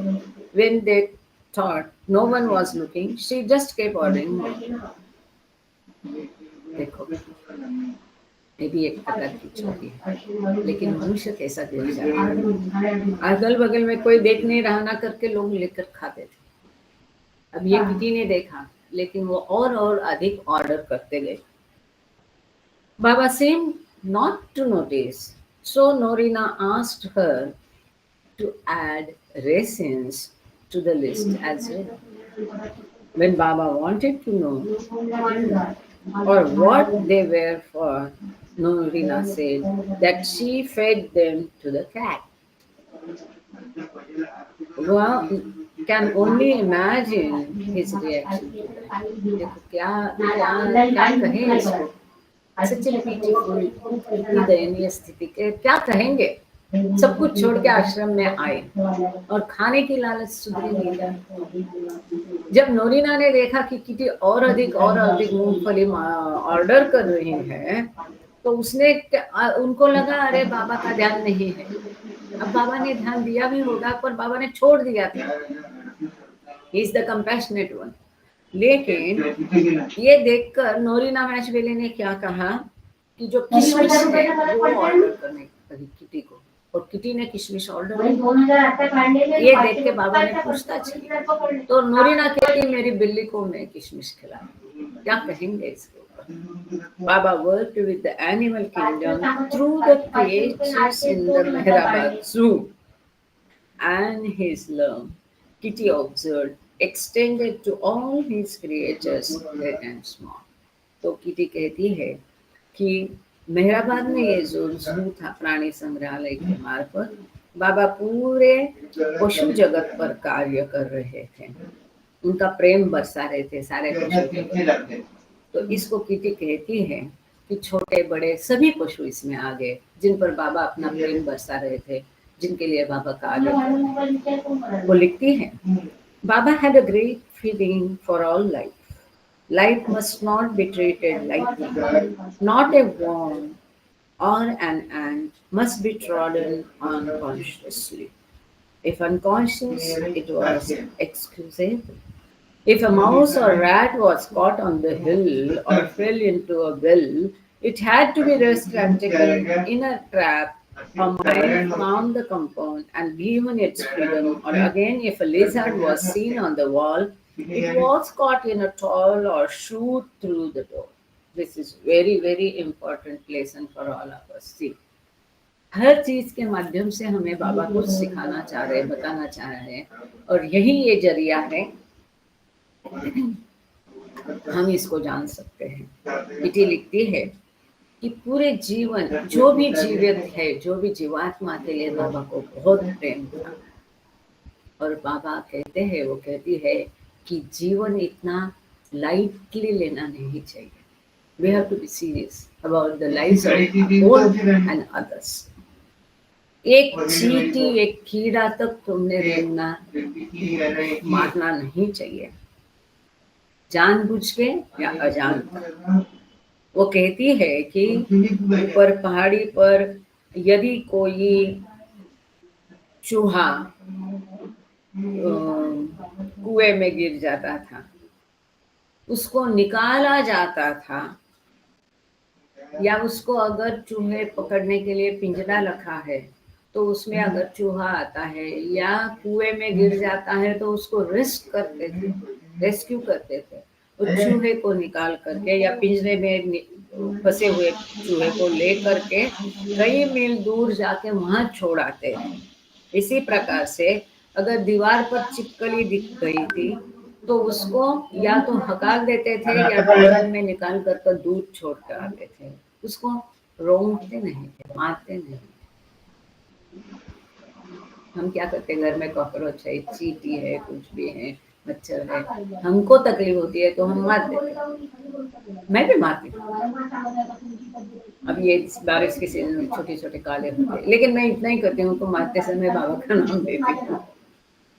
when they thought no one was looking, she just kept ordering more. देखो, ये भी एक प्रकार की चोरी है, लेकिन मनुष्य कैसा देख जाता है। अगल बगल में कोई देख नहीं रहा ना करके लोग लेकर खाते थे। अब ये किटी ने देखा, लेकिन वो और अधिक ऑर्डर करते गए। Baba seemed not to notice, so Norina asked her to add raisins to the list as well. When Baba wanted to know or what they were for, Norina said that she fed them to the cat. Well, can only imagine his reaction to that. देखो क्या क्या क्या कहें इसको, सच ब्यूटीफुल, इतनी दयनीय स्थिति के क्या कहेंगे। सब कुछ छोड़ के आश्रम में आए और खाने की लालच सुधरी नहीं जाती। जब नोरिना ने देखा कि किटी और अधिक मूंगफली ऑर्डर कर रही है, तो उसने उनको लगा अरे बाबा का ध्यान नहीं है। अब बाबा ने ध्यान दिया भी होगा, पर बाबा ने छोड़ दिया था। He is the compassionate one. लेकिन ये देखकर नोरिना मैशवेली ने क्या कहा कि जो किशमिश है वो ऑर्डर करने कही किटी को, और किटी ने किशमिश ऑर्डर की। ये देख के बाबा ने पूछताछ की, तो नोरिना कहती मेरी बिल्ली को मैं किशमिश खिला। क्या कहेंगे इसके ऊपर। बाबा worked with the animal kingdom through the creatures in the Mehrabad Zoo, and his love, Kitty observed, extended to all his creatures, great and small. तो किटी कहती है कि मेहराबाद में ये जो जू था, प्राणी संग्रहालय के मार्फत बाबा पूरे पशु जगत पर कार्य कर रहे थे, उनका प्रेम बरसा रहे थे सारे पशु। तो इसको किटी कहती है कि छोटे बड़े सभी पशु इसमें आ गए, जिन पर बाबा अपना प्रेम बरसा रहे थे, जिनके लिए बाबा कार्य कर रहे थे। वो लिखती है, बाबा had a great feeling for all life. Life must not be treated lightly. Not a worm or an ant must be trodden unconsciously. If unconscious, it was excusable. If a mouse or rat was caught on the hill or fell into a well, it had to be rescued and taken in a trap. A mile from the compound and given its freedom, or again, if a lizard was seen on the wall, it was caught in a towel or shoot through the door. This is very, very important lesson for all of us. See, हर चीज के माध्यम से हमें बाबा कुछ सिखाना चाह रहे, बताना चाह रहे हैं, और यही ये जरिया है हम इसको जान सकते हैं। इटी लिखती है कि पूरे जीवन जो भी जीवित है, जो भी जीवात्मा के लिए बाबा को बहुत प्रेम था, और बाबा कहते हैं, वो कहती है कि जीवन इतना लाइटली लेना नहीं चाहिए। We have to be serious about the lives of our own and others. एक चींटी, एक कीड़ा तक तुमने रेंगना मारना नहीं चाहिए, जानबूझ के या अजानता। वो कहती है कि ऊपर पहाड़ी पर यदि कोई चूहा कुएं में गिर जाता था, उसको निकाला जाता था, या उसको अगर चूहे पकड़ने के लिए पिंजरा रखा है तो उसमें अगर चूहा आता है या कुएं में गिर जाता है तो उसको रेस्क्यू करते थे। उस चूहे को निकाल करके या पिंजरे में फंसे हुए चूहे को ले करके कई मील दूर जाके वहां छोड़ आते थे। इसी प्रकार से अगर दीवार पर छिपकली दिख गई थी तो उसको या तो हकार देते थे या बगल में निकाल कर दूध छोड़ कर आते थे, उसको रोंगते नहीं थे, मारते नहीं। हम क्या करते हैं, घर में कॉकरोच है, चींटी है, कुछ भी है, मच्छर है, हमको तकलीफ होती है तो हम मार देते हैं। मैं भी मारती हूँ। अब ये बारिश के सीजन में छोटे छोटे काले होते हैं, लेकिन मैं इतना ही करती हूँ, तो मारते समय बाबा का नाम देती हूँ।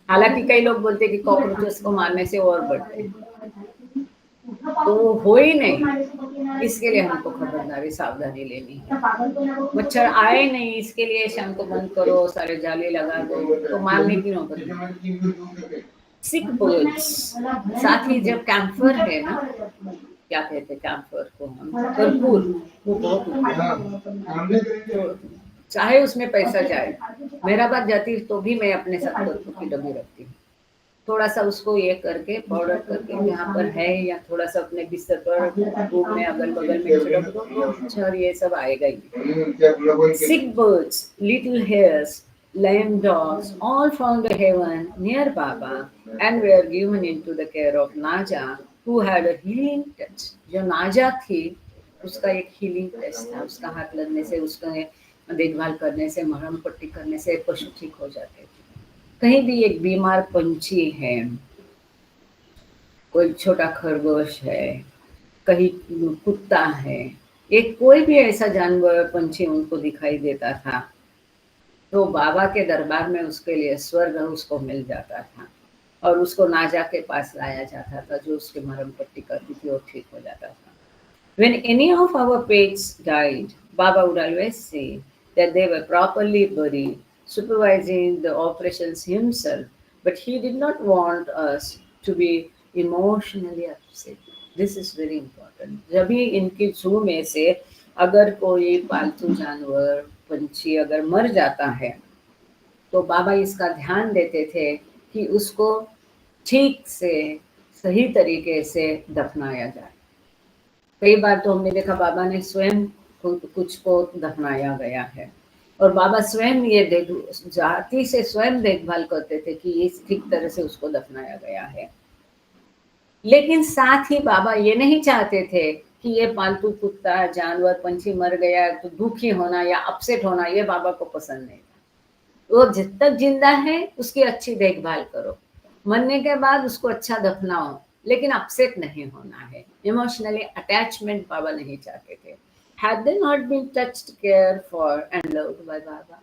हालांकि कई लोग बोलते हैं कि कॉकरोचेस को मारने से और बढ़ते हैं, तो वो हो ही नहीं, इसके लिए हमको खबरदारी सावधानी लेनी है। मच्छर आए नहीं इसके लिए शाम को बंद करो, सारे जाली लगा दो, तो मारने की नौबत नहीं। सिक बर्ड्स, साथ ही जब कैंफर है ना, क्या कहते हैं कैंफर को हम, कर्पूर, वो बहुत उपयोगी है। तो चाहे उसमें पैसा जाए, मेरा बात जाती तो भी मैं अपने साथ कर्पूर की डब्बी रखती हूँ। थोड़ा सा उसको ये करके पाउडर करके जहाँ पर है, या थोड़ा सा अपने बिस्तर पर रूम में अगल बगल में छिड़क दो, तो मच्छर ये सब आएगा ही। Sick birds, little hares, lame dogs, all found a haven near Baba and were given into the care of Naja, who had a healing touch. जो नाजा थी, उसका एक हीलिंग टच था, उसका हाथ लगने से, उसका देखभाल करने से, मरहम पट्टी करने से पशु ठीक हो जाते थे। कहीं भी एक बीमार पंछी है, कोई छोटा खरगोश है, कहीं कुत्ता है, एक कोई भी ऐसा जानवर पंछी उनको दिखाई देता था, तो बाबा के दरबार में उसके लिए स्वर्ग उसको मिल जाता था, और उसको नाजा के पास लाया जाता था, जो उसकी मरहम पट्टी करती थी और ठीक हो जाता था। When any of our pets died, Baba would always say that they were properly buried, supervising the operations himself, but he did not want us to be emotionally upset. This is very important. जब भी इनकी जू में से अगर कोई पालतू जानवर, पंछी अगर मर जाता है, तो बाबा इसका ध्यान देते थे कि उसको ठीक से, सही तरीके से दफनाया जाए। कई बार तो हमने देखा बाबा ने स्वयं कुछ को दफनाया गया है, और बाबा स्वयं ये जाति से स्वयं देखभाल करते थे कि इस ठीक तरह से उसको दफनाया गया है। लेकिन साथ ही बाबा ये नहीं चाहते थे कि ये पालतू कुत्ता, जानवर, पंछी मर गया तो दुखी होना या अपसेट होना, ये बाबा को पसंद नहीं था। वो जब तक जिंदा है उसकी अच्छी देखभाल करो, मरने के बाद उसको अच्छा दफनाओ, लेकिन अपसेट नहीं होना है। इमोशनली अटैचमेंट बाबा नहीं चाहते थे। Had they not been touched, cared for and loved by Baba,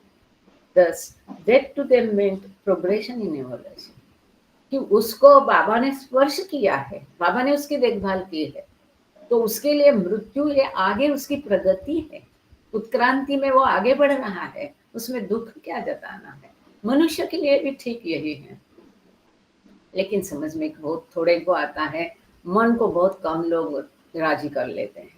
thus death to them meant progression in evolution. कि उसको बाबा ने स्पर्श किया है, बाबा ने उसकी देखभाल की है, तो उसके लिए मृत्यु ये आगे उसकी प्रगति है, उत्क्रांति में वो आगे बढ़ रहा है, उसमें दुख क्या जताना है। मनुष्य के लिए भी ठीक यही है, लेकिन समझ में बहुत थोड़े को आता है, मन को बहुत कम लोग राजी कर लेते हैं।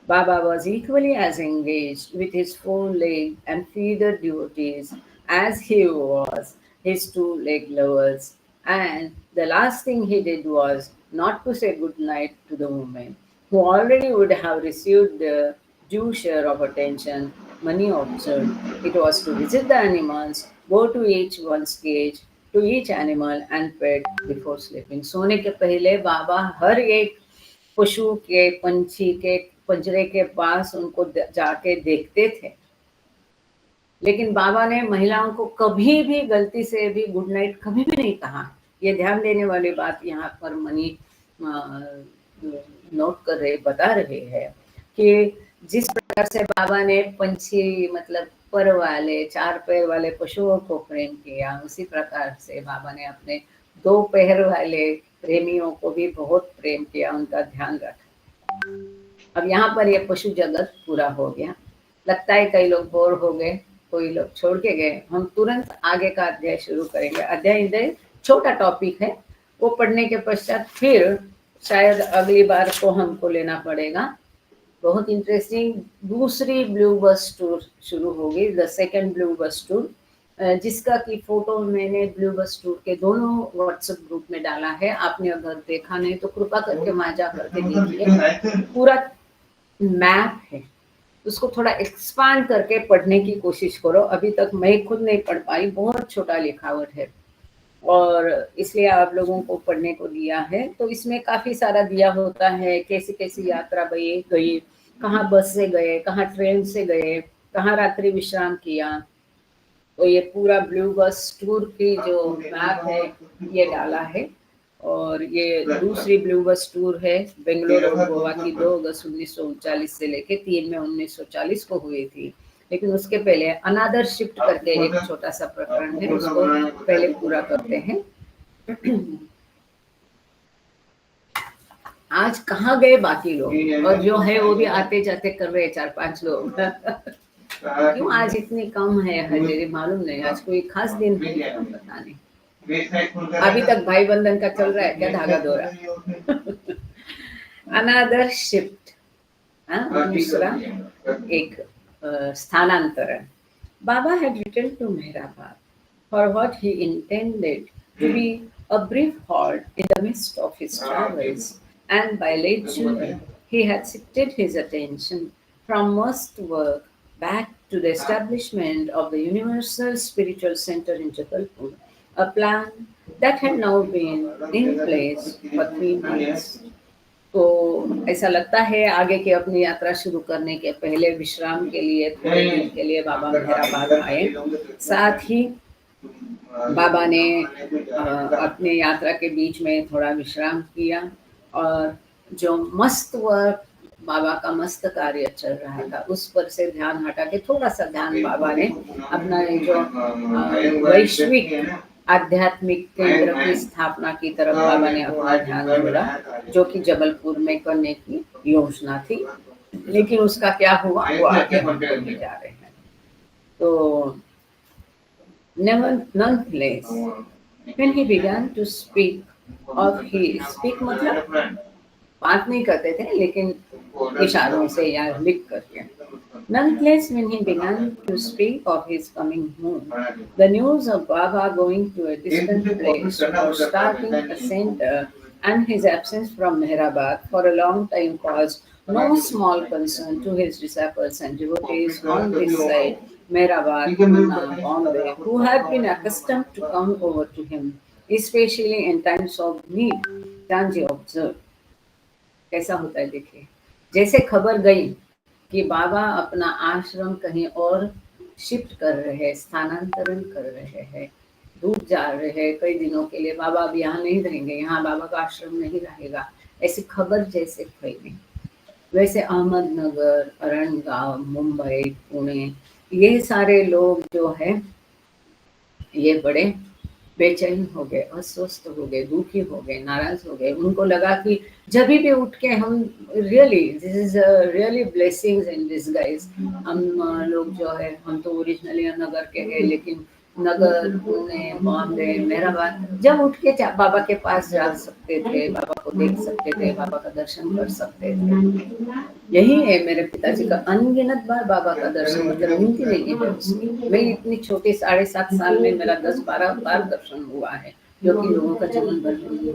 Baba was equally as engaged with his four-legged and feathered devotees as he was his two-legged lovers, and the last thing he did was not to say good night to the women, who already would have received the due share of attention Mani observed. It was to visit the animals, go to each one's cage, to each animal and pet before sleeping. सोने के पहले बाबा हर एक पशु के, पंछी के पंजरे के पास उनको जाके देखते थे, लेकिन बाबा ने महिलाओं को कभी भी गलती से भी गुड नाइट कभी भी नहीं कहा। ये ध्यान देने वाली बात यहाँ पर मनी नोट कर रहे, बता रहे हैं कि जिस प्रकार से बाबा ने पंछी मतलब पर वाले, चार पैर वाले पशुओं को प्रेम किया, उसी प्रकार से बाबा ने अपने दो पैर वाले प्रेमियों को भी बहुत प्रेम किया, उनका ध्यान रखा। अब यहाँ पर ये पशु जगत पूरा हो गया। लगता है कई लोग बोर हो गए, कोई लोग छोड़ के गए। हम तुरंत आगे का अध्याय शुरू करेंगे। अध्याय छोटा टॉपिक है, वो पढ़ने के पश्चात फिर शायद अगली बार को हमको लेना पड़ेगा। बहुत इंटरेस्टिंग दूसरी ब्लू बस टूर शुरू होगी, द सेकंड ब्लू बस टूर, जिसका की फोटो मैंने ब्लू बस टूर के दोनों व्हाट्सएप ग्रुप में डाला है। आपने अगर देखा नहीं तो कृपा करके वहां जा करके देखिए, पूरा मैप है, उसको थोड़ा एक्सपांड करके पढ़ने की कोशिश करो। अभी तक मैं खुद नहीं पढ़ पाई, बहुत छोटा लिखावट है, और इसलिए आप लोगों को पढ़ने को दिया है। तो इसमें काफी सारा दिया होता है, कैसी कैसी यात्रा गई, कहाँ बस से गए, कहाँ ट्रेन से गए, कहाँ रात्रि विश्राम किया, तो ये पूरा ब्लू बस टूर की जो मैप है ये डाला है। और ये दूसरी ब्लू बस टूर है बेंगलोर और गोवा की, 2 अगस्त 1939 से लेके 3 मई 1940 को हुई थी। लेकिन उसके पहले अनादर शिफ्ट करके एक छोटा सा प्रकरण है, उसको पहले पूरा करते हैं। आज कहाँ गए बाकी लोग, और जो है वो भी आते जाते कर रहे 4-5 लोग। क्यों आज इतनी कम है हाजिरी, मालूम नहीं, आज कोई खास दिन है क्या, पता नहीं। अभी तक भाई बंधन का चल रहा है क्या धागा दौरा। अनादर शिफ्ट, दूसरा एक स्थानांतरण। Baba had returned to Mehrabad for what he intended to be a brief halt in the midst of his travels, and by late June he had shifted his attention from mosque work back to the establishment of the Universal Spiritual Center in Jabalpur, a plan that had now been in place for 3 months. तो ऐसा लगता है आगे की अपनी यात्रा शुरू करने के पहले विश्राम के लिए थोड़े दिन के लिए बाबा मेहराबाद आए। साथ ही बाबा ने अपनी यात्रा के बीच में थोड़ा विश्राम किया, और जो मस्त वर्क बाबा का मस्त कार्य चल रहा था उस पर से ध्यान हटा के थोड़ा सा ध्यान बाबा ने अपना जो वैश्विक आध्यात्मिक केंद्र की स्थापना की तरफ बाबा ने अपना ध्यान जोड़ा, जो कि जबलपुर में करने की योजना थी। लेकिन उसका क्या हुआ वो आगे हम बोलने जा रहे हैं। तो nonetheless, when he began to speak of his, speak मतलब बात नहीं करते थे लेकिन इशारों से या लिख करके। Nonetheless, when he began to speak of his coming home, the news of Baba going to a distant place or starting a center and his absence from Mehrabad for a long time caused no small concern to his disciples and devotees on this side, Mehrabad, Pune, Bombay, who had been accustomed to come over to him, especially in times of need. Janji observed. कैसा होता है देखिए, जैसे खबर गई कि बाबा अपना आश्रम कहीं और शिफ्ट कर रहे हैं, स्थानांतरण कर रहे हैं, दूर जा रहे हैं कई दिनों के लिए, बाबा अब यहाँ नहीं रहेंगे, यहाँ बाबा का आश्रम नहीं रहेगा, ऐसी खबर जैसे फैली, वैसे अहमदनगर, अरणगांव, मुंबई, पुणे, ये सारे लोग जो है ये बड़े बेचैन हो गए, अस्वस्थ हो गए, दुखी हो गए, नाराज हो गए। उनको लगा कि जब भी उठ के हम really this is really blessings in disguise, हम लोग जो है हम तो ओरिजिनली नगर के हैं, लेकिन नगर, पुणे, बॉम्बे, मेहराबाद जब उठ के बाबा के पास जा सकते थे, बाबा को देख सकते थे, बाबा का दर्शन कर सकते थे। यही है मेरे पिताजी का अनगिनत बार बाबा का दर्शन, मतलब गिनती नहीं है उसकी। मैं इतनी छोटी 7.5 साल में मेरा 10-12 बार दर्शन हुआ है, जो कि लोगों का जीवन भर नहीं है।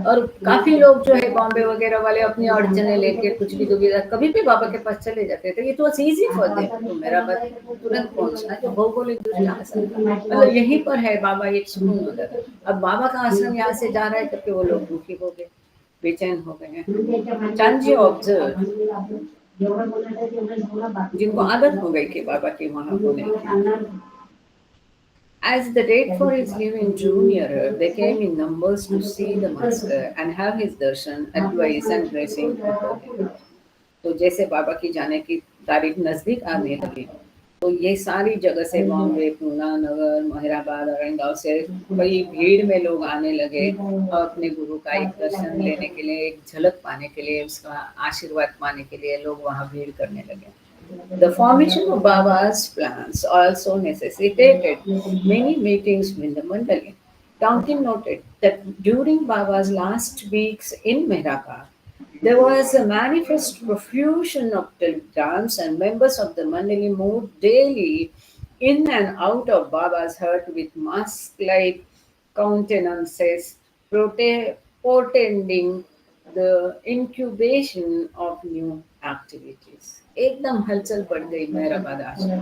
और काफी लोग जो है बॉम्बे वगैरह वाले अपनी अड़चने लेके कुछ भी दुविधा कभी भी बाबा के पास चले जाते थे, it was easy for them तो मेरा बात तुरंत पहुंचना, जो भौगोलिक दृष्टि आसान था, मतलब यहीं पर है बाबा, एक सुकून हो जाता। अब बाबा का आश्रम यहाँ से जा रहा है तब वो लोग दुखी हो गए, बेचैन हो गए हैं। चांजी ऑब्जर्व, जिनको आदत हो गई कि बाबा के वहां होने की। As the date for his leaving drew nearer, they came in numbers to see the master and have his darshan, advice and blessing upon him. तो जैसे बाबा की जाने की तारीख नजदीक आने लगी, तो ये सारी जगह से बॉम्बे, पूना, नगर, मेहराबाद, औरंगाबाद से बड़ी भीड़ में लोग आने लगे और अपने गुरु का एक दर्शन लेने के लिए, एक झलक पाने के लिए, उसका आशीर्वाद पाने के लिए लोग वहाँ भीड़ करने लगे। The formation of Baba's plans also necessitated many meetings with the Mandali. Tonkin noted that during Baba's last weeks in Mehrabad, there was a manifest profusion of telegrams, and members of the Mandali moved daily in and out of Baba's hut with mask-like countenances, portending the incubation of new activities. एकदम हलचल बढ़ गई मेहराबाद आश्रम।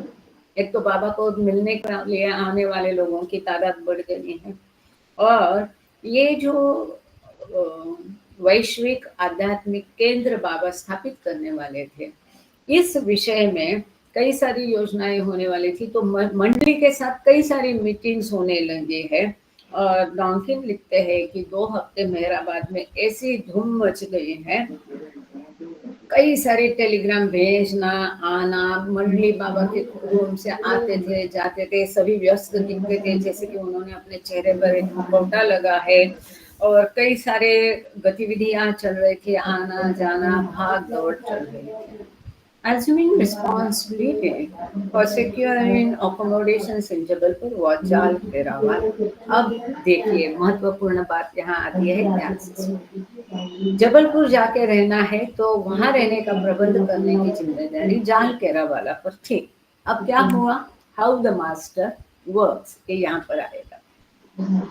एक तो बाबा को मिलने के लिए आने वाले लोगों की तादाद बढ़ गई है, और ये जो वैश्विक आध्यात्मिक केंद्र बाबा स्थापित करने वाले थे, इस विषय में कई सारी योजनाएं होने वाली थी, तो मंडली के साथ कई सारी मीटिंग्स होने लगे हैं। और डॉन्किन लिखते हैं कि 2 हफ्ते मेहराबाद में ऐसी धूम मच गई है, कई सारे टेलीग्राम भेजना, आना, मंडली बाबा के रूम से आते थे, जाते थे, सभी व्यस्त दिखते थे, जैसे कि उन्होंने अपने चेहरे पर एक मुखौटा लगा है, और कई सारे गतिविधियां चल रही थी, आना जाना भाग दौड़ चल रही थी। Assuming responsibility for securing accommodations in Jabalpur was जाल केरावाल। अब देखिए महत्वपूर्ण बात यहाँ आती है, ध्यान से सुनिए। जबलपुर जाके रहना है तो वहां रहने का प्रबंध करने की जिम्मेदारी जाल केरावाला पर थी। अब क्या हुआ? हाउ द मास्टर वर्क्स, ये यहाँ पर आएगा।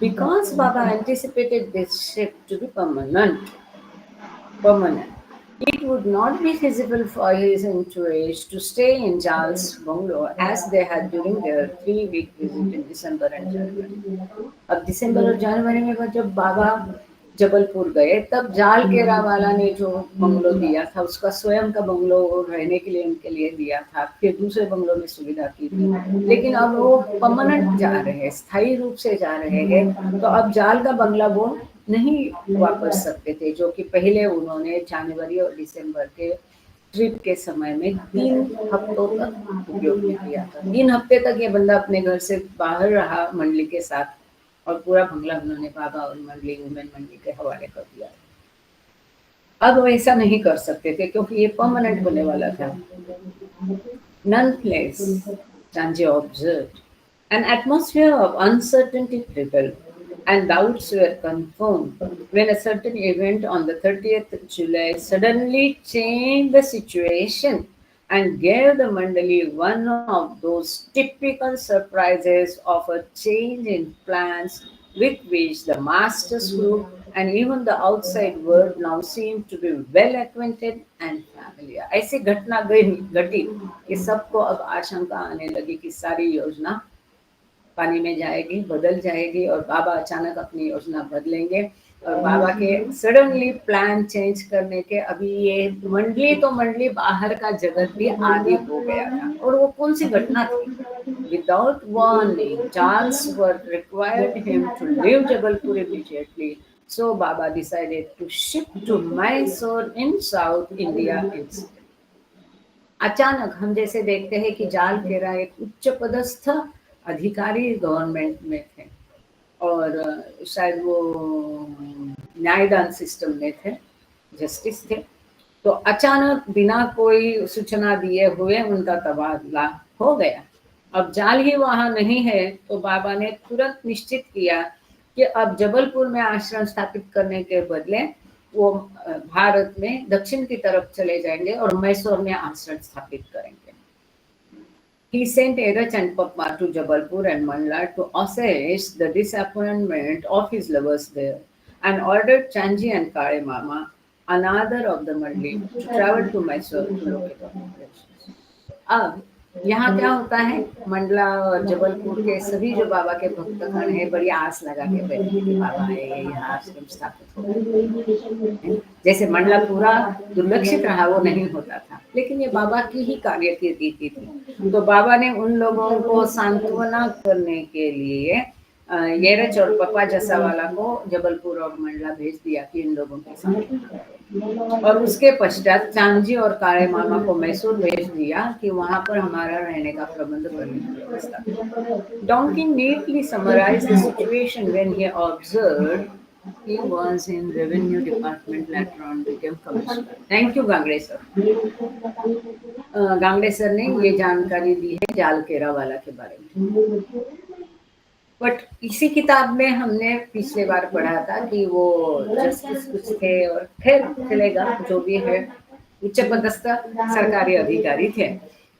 Because Baba anticipated this shift to be permanent, it would not be feasible for his entourage to stay in Jal's bungalow as they had during their 3-week visit in December and January. अब दिसंबर और जनवरी में जब बाबा जबलपुर गए, तब जाल केरावाला ने जो बंगलो दिया था, उसका स्वयं का बंगलो रहने के लिए उनके लिए दिया था, फिर दूसरे बंगलों में सुविधा की थी। लेकिन अब वो परमानेंट जा रहे हैं, स्थायी रूप से जा रहे हैं, तो अब जाल का बंगला वो नहीं वापस सकते थे, जो कि पहले उन्होंने जनवरी और दिसंबर के ट्रिप के समय में 3 हफ्तों तक उपयोग में किया था। 3 हफ्ते तक ये बंदा अपने घर से बाहर रहा मंडली के साथ, और पूरा बंगला उन्होंने बाबा और मंडली, वुमेन मंडली के हवाले कर दिया। अब वो ऐसा नहीं कर सकते थे क्योंकि ये परमानेंट होने वाला था। Nonetheless, Janji observed, an atmosphere of uncertainty prevailed, and doubts were confirmed when a certain event on the 30th July suddenly changed the situation and gave the Mandali one of those typical surprises of a change in plans with which the master's group and even the outside world now seemed to be well acquainted and familiar. ऐसी घटना घटी कि सबको अब आशंका आने लगी कि सारी योजना पानी में जाएगी, बदल जाएगी, और बाबा अचानक अपनी योजना बदलेंगे। और बाबा के सडनली प्लान चेंज करने के अभी ये मंडली तो मंडली, बाहर का जगत भी आदि हो गया था। और वो कौन सी घटना थी? Without warning, Charles Worth required him to leave Jabalpur immediately. So Baba decided to shift to Mysore in South India instead. अचानक हम जैसे देखते हैं कि जाल केरा एक उच्च पदस्थ अधिकारी गवर्नमेंट में थे, और शायद वो न्यायदान सिस्टम में थे, जस्टिस थे। तो अचानक बिना कोई सूचना दिए हुए उनका तबादला हो गया। अब जाल ही वहां नहीं है, तो बाबा ने तुरंत निश्चित किया कि अब जबलपुर में आश्रम स्थापित करने के बदले वो भारत में दक्षिण की तरफ चले जाएंगे और मैसूर में आश्रम स्थापित करेंगे। He sent Erach and Papa to Jabalpur and Mandla to assess the disappointment of his lovers there, and ordered Chanji and Kale Mama, another of the Mandli, to travel to Mysore to locate accommodations. अब यहाँ क्या होता है, मंडला और जबलपुर के सभी जो बाबा के भक्तगण हैं बड़ी आस लगा के बैठे कि बाबा आए, यहाँ आश्रम स्थापित हो। जैसे मंडला पूरा दुर्लक्षित रहा, वो नहीं होता था, लेकिन ये बाबा की ही कार्यकीर्ति थी। तो बाबा ने उन लोगों को सांत्वना करने के लिए येरच और पप्पा जसावाला को जबलपुर और मंडला भेज दिया कि इन लोगों के साथ, और उसके पश्चात चांजी और काले मामा को मैसूर भेज दिया कि वहां पर हमारा रहने का प्रबंध करने की व्यवस्था। Donkin neatly summarized the situation when he observed he was in revenue department, later on became commissioner. Thank you Gangade sir. Gangade sir ने ये जानकारी दी है जाल केरावाला के बारे में। बट इसी किताब में हमने पिछले बार पढ़ा था कि वो जस्टिस कुछ थे, और फिर चलेगा जो भी है, उच्च पदस्थ सरकारी अधिकारी थे।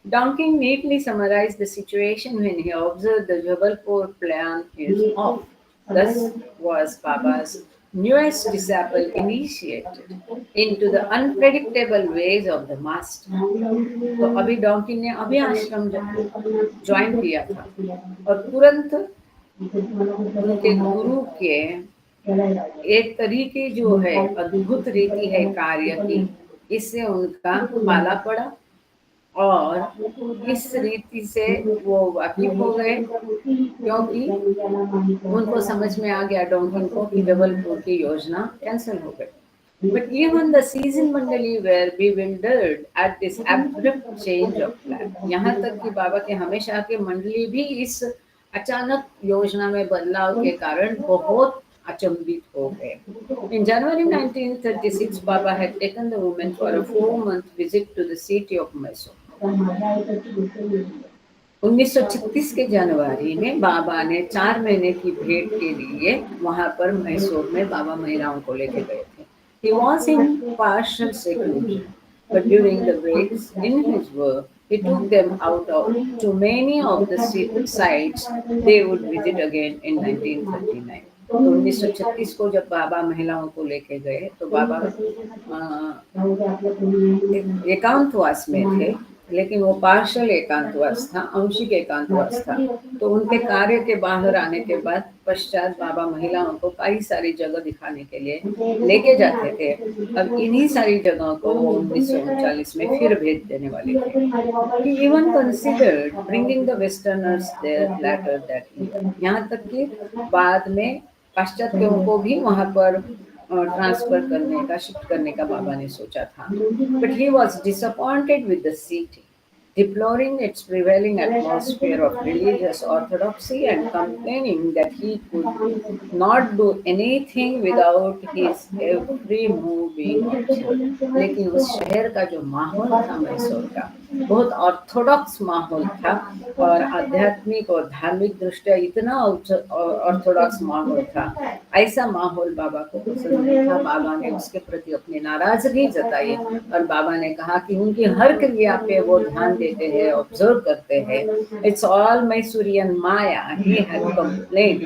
Donkin neatly summarized the situation when he observed the Jabalpur plan is off. Thus was Baba's newest disciple initiated into the unpredictable ways of the master. तो अभी डॉन्किन ने अभी आश्रम ज्वाइन किया था, और तुरंत उनके गुरु के एक तरीके जो है, अद्भुत रीति है कार्य की, इससे उनका पाला पड़ा और इस रीति से वो वाकिफ हो गए, क्योंकि उनको समझ में आ गया डोंकिन को कि जबलपुर की योजना कैंसिल हो गई. But even the season Mandali were bewildered at this abrupt change of plan. यहाँ तक कि बाबा के हमेशा के मंडली भी इस अचानक योजना में बदलाव के कारण बहुत अचंभित हो गए. In January 1936, Baba had taken the women for a 4-month visit to the city of Mysore. 1936 के जनवरी में बाबा ने 4 महीने की भेंट के लिए वहां पर मैसूर में बाबा महिलाओं को लेके गए थे. He was in partial seclusion, but during the breaks in his work, he took them out to many of the sites they would visit again in 1939. तो 1936 को जब बाबा महिलाओं को लेके गए तो बाबा एकांतवास में थे, लेकिन वो पार्शल एकांतवास था, आंशिक एकांतवास था. तो उनके कार्य के बाहर आने के बाद पश्चात बाबा महिलाओं को कई सारी जगह दिखाने के लिए लेके जाते थे. अब इन्हीं सारी जगहों को वो 1939 में फिर भेज देने वाले थे. He even considered bringing the Westerners there later that year. यहाँ तक कि बाद में पाश्चात्यों को भी वहाँ पर ट्रांसफर करने का, शिफ्ट करने का बाबा ने सोचा था. But he was disappointed with the city, deploring its prevailing atmosphere of religious orthodoxy and complaining that he could not do anything without his every move being observed. लेकिन उस शहर का जो माहौल था मैसूर का, बहुत ऑर्थोडॉक्स माहौल था और आध्यात्मिक और धार्मिक दृष्टिया इतना ऑर्थोडॉक्स माहौल था. ऐसा माहौल बाबा को पसंद नहीं था. बाबा ने उसके प्रति अपनी नाराजगी जताई और बाबा ने कहा कि उनकी हर क्रिया पे वो ध्यान देते हैं, ऑब्जर्व करते हैं. It's all Mysorean maya, he had complained,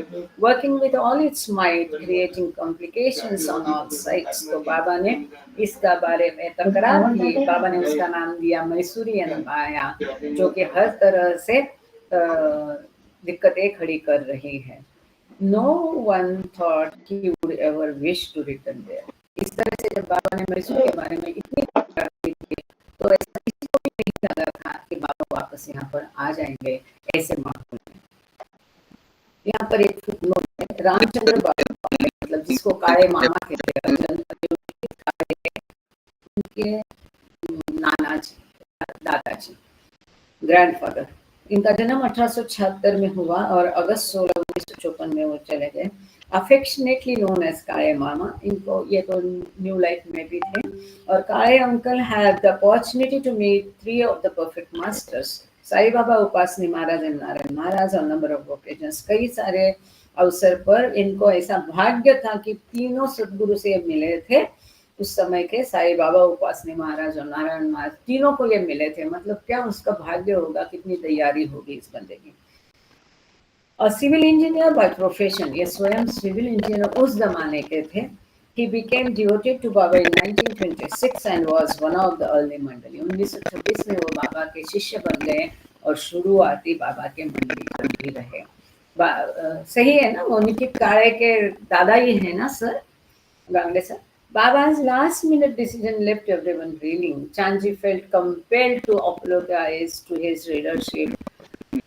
working with all its might, creating complications on all sides. तो बाबा ने इसका बारे में तकरार की. बाबा ने उसका नाम दिया मैसूरियन माया, जो कि हर तरह से दिक्कतें खड़ी कर रही है. No one thought he would ever wish to return there. इस तरह से जब बाबा ने मैसूर के बारे में इतनी तकरार की थी, तो ऐसा किसी को भी नहीं लगा था कि बाबा वापस यहाँ पर आ जाएंगे ऐसे माहौल में. यहाँ पर एक फुटनोट है. रामचंद्र बाबा, मतलब जिसको काले मामा कहते हैं, उनके नाना जी, दादाजी, ग्रैंडफादर, इनका जन्म 1876 में हुआ और अगस्त 16, 1954 में वो चले गए. अफेक्शनेटली नोन एज काले मामा. इनको ये तो न्यू लाइफ में भी थे. और Kale uncle had the opportunity to meet 3 of the perfect masters, Sai Baba, Upasni Maharaj and Narayan Maharaj on number of occasions. कई सारे अवसर पर इनको ऐसा भाग्य था कि तीनों सदगुरु से मिले थे. उस समय के साईं बाबा, उपासनी महाराज और नारायण महाराज, तीनों को ये मिले थे. मतलब क्या उसका भाग्य होगा, कितनी तैयारी होगी इस बंदे की. और सिविल इंजीनियर बाय प्रोफेशन, ये स्वयं सिविल इंजीनियर उस जमाने के थे. He became devoted to Baba in 1926 and was one of the early मंडली. 1926 में वो बाबा के शिष्य बन गए और शुरुआती बाबा के मंडली भी रहे. सही है ना, वो निकित काळे के दादा ही है ना sir, Gangade sir. Baba's last-minute decision left everyone reeling. Chanji felt compelled to apologize to his readership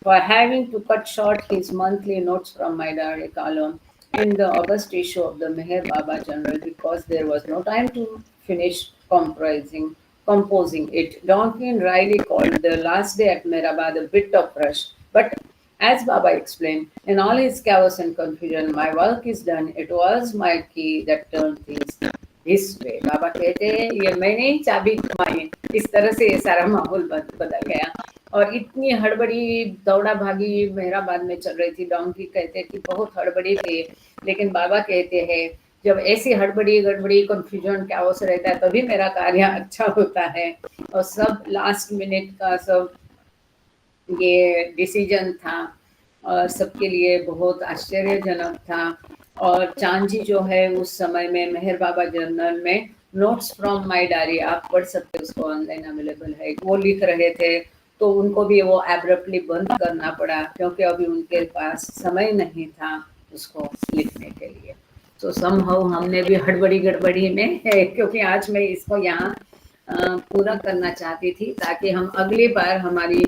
for having to cut short his monthly notes from my diary column in the August issue of the Meher Baba Journal because there was no time to finish composing it. Donkin Riley called the last day at Mehrabad a bit of rush, but as Baba explained, in all his chaos and confusion, my work is done. It was my key that turned things this way. बाबा कहते हैं ये मैंने ही चाबी घुमाई. इस तरह से ये सारा माहौल बदल गया. और इतनी हड़बड़ी दौड़ा भागी मेहराबाद में चल रही थी. डोंकी कहते हैं कि बहुत हड़बड़ी थी, लेकिन बाबा कहते हैं जब ऐसी हड़बड़ी गड़बड़ी कंफ्यूजन क्या हो रहता है तभी मेरा कार्य अच्छा होता है. और सब लास्ट मिनट का सब ये डिसीजन था और सबके लिए बहुत आश्चर्यजनक था. और चांजी जो है उस समय में मेहर बाबा जर्नल में नोट्स फ्रॉम माय डायरी, आप पढ़ सकते हो, उसको ऑनलाइन अवेलेबल है, वो लिख रहे थे. तो उनको भी वो एब्रप्टली बंद करना पड़ा क्योंकि अभी उनके पास समय नहीं था उसको लिखने के लिए. तो समहाउ हमने भी हड़बड़ी गड़बड़ी में है, क्योंकि आज मैं इसको यहाँ पूरा करना चाहती थी, ताकि हम अगली बार हमारी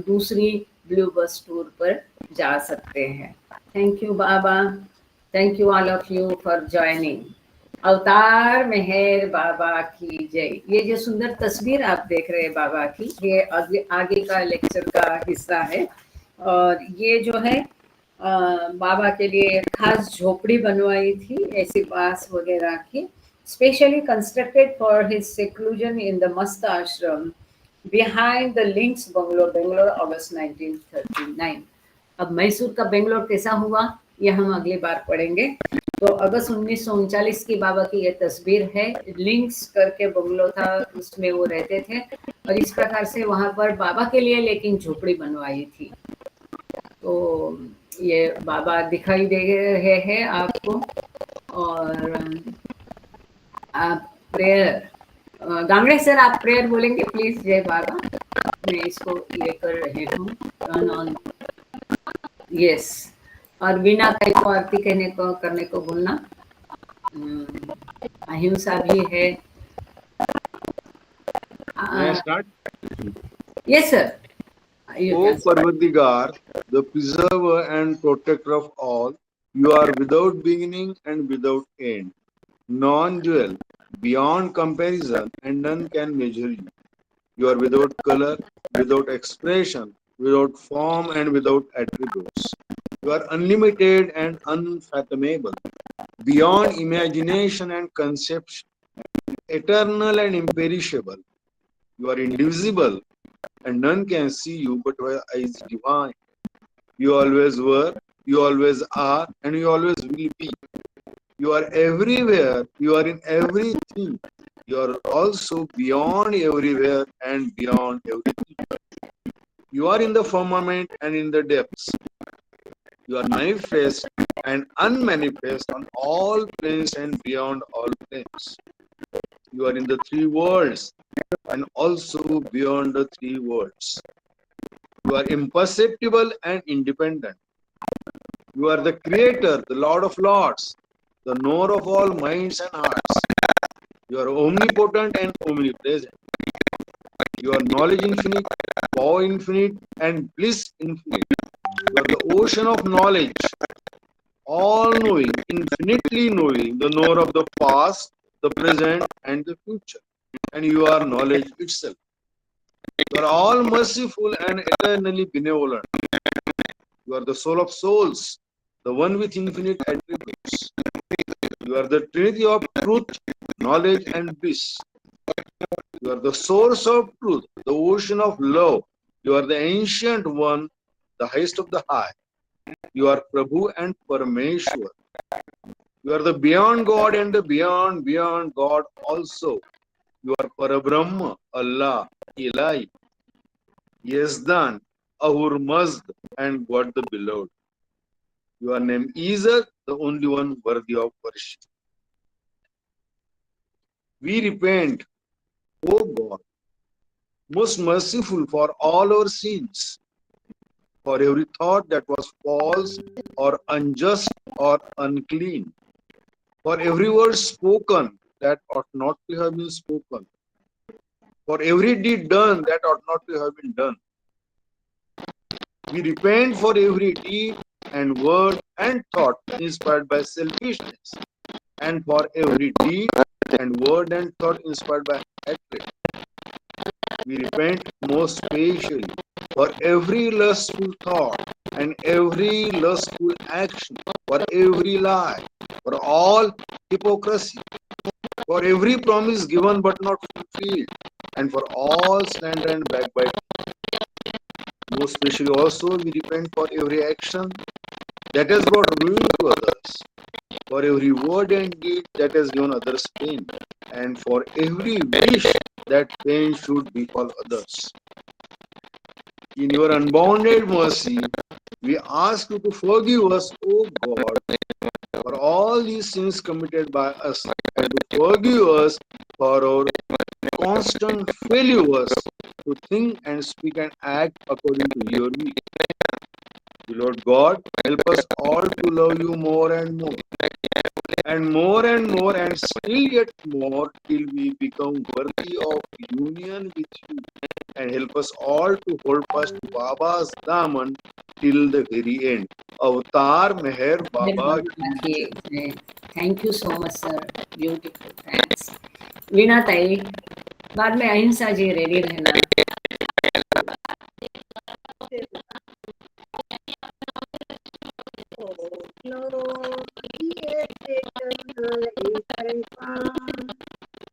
दूसरी ब्लू बस टूर पर जा सकते हैं। Thank you Baba, thank you all of you for joining. अवतार मेहर बाबा की जय। ये जो सुंदर तस्वीर आप देख रहे हैं बाबा की, ये आगे का लेक्चर का हिस्सा है। और ये जो है बाबा के लिए खास झोपड़ी बनवाई थी, ऐसी बांस वगैरह की, specially constructed for his seclusion in the Mast Ashram behind the Links Bungalow, Bangalore, August 1939. अब मैसूर का बेंगलोर कैसा हुआ, ये हम अगली बार पढ़ेंगे। तो अगस्त 1939 की बाबा की ये तस्वीर है। लिंक्स करके बंगलो था, उसमें वो रहते थे, और इस प्रकार से वहां पर बाबा के लिए लेकिन झोपड़ी बनवाई थी। तो ये बाबा दिखाई दे रहे हैं आपको। और आप प्रेयर, गांगड़े सर आप प्रेयर बोलेंगे प्लीज। जय बाबा, मैं इसको लेकर रही हूँ, टर्न ऑन। यस, और बिना कहीं को आरती करने को बोलना। अहिंसा भी है। May I start? Yes, sir. You O can start. Parvatigar, the preserver and protector of all, you are without beginning and without end, non-dual, beyond comparison, and none can measure you. You are without color, without expression, without form, and without attributes. You are unlimited and unfathomable, beyond imagination and conception, eternal and imperishable. You are indivisible, and none can see you but your eyes divine. You always were, you always are, and you always will be. You are everywhere, you are in everything. You are also beyond everywhere and beyond everything. You are in the firmament and in the depths. You are manifest and unmanifest on all planes and beyond all planes. You are in the three worlds and also beyond the three worlds. You are imperceptible and independent. You are the creator, the Lord of Lords, the knower of all minds and hearts. You are omnipotent and omnipresent. You are knowledge infinite, power infinite, and bliss infinite. You are the ocean of knowledge, all knowing, infinitely knowing, the knower of the past, the present, and the future. And you are knowledge itself. You are all merciful and eternally benevolent. You are the soul of souls, the one with infinite attributes. You are the trinity of truth, knowledge, and bliss. You are the source of truth, the ocean of love. You are the ancient one, the highest of the high. You are Prabhu and Parameshwar. You are the beyond God and the beyond God also. You are Parabrahma, Allah, Ilahi, Yazdan, Ahur Mazd, and God the Beloved. Your name is the only one worthy of worship. We repent, O God, most merciful for all our sins, for every thought that was false or unjust or unclean, for every word spoken that ought not to have been spoken, for every deed done that ought not to have been done. We repent for every deed and word and thought inspired by selfishness, and for every deed and word and thought inspired by hatred. We repent most patiently for every lustful thought and every lustful action, for every lie, for all hypocrisy, for every promise given but not fulfilled, and for all slander and backbiting. Most especially also we repent for every action that has brought ruin to others, for every word and deed that has given others pain, and for every wish that pain should befall others. In your unbounded mercy, we ask you to forgive us, O God, for all these sins committed by us, and to forgive us for our constant failures to think and speak and act according to your will. Lord God, help us all to love you more and more, and still yet more, till we become worthy of union with you. And help us all to hold fast to Baba's daman till the very end. Avatar Meher Baba ki jai. Thank you so much sir, beautiful, thanks. Veena tai, बाद में अहिंसा जी रेडी रहना।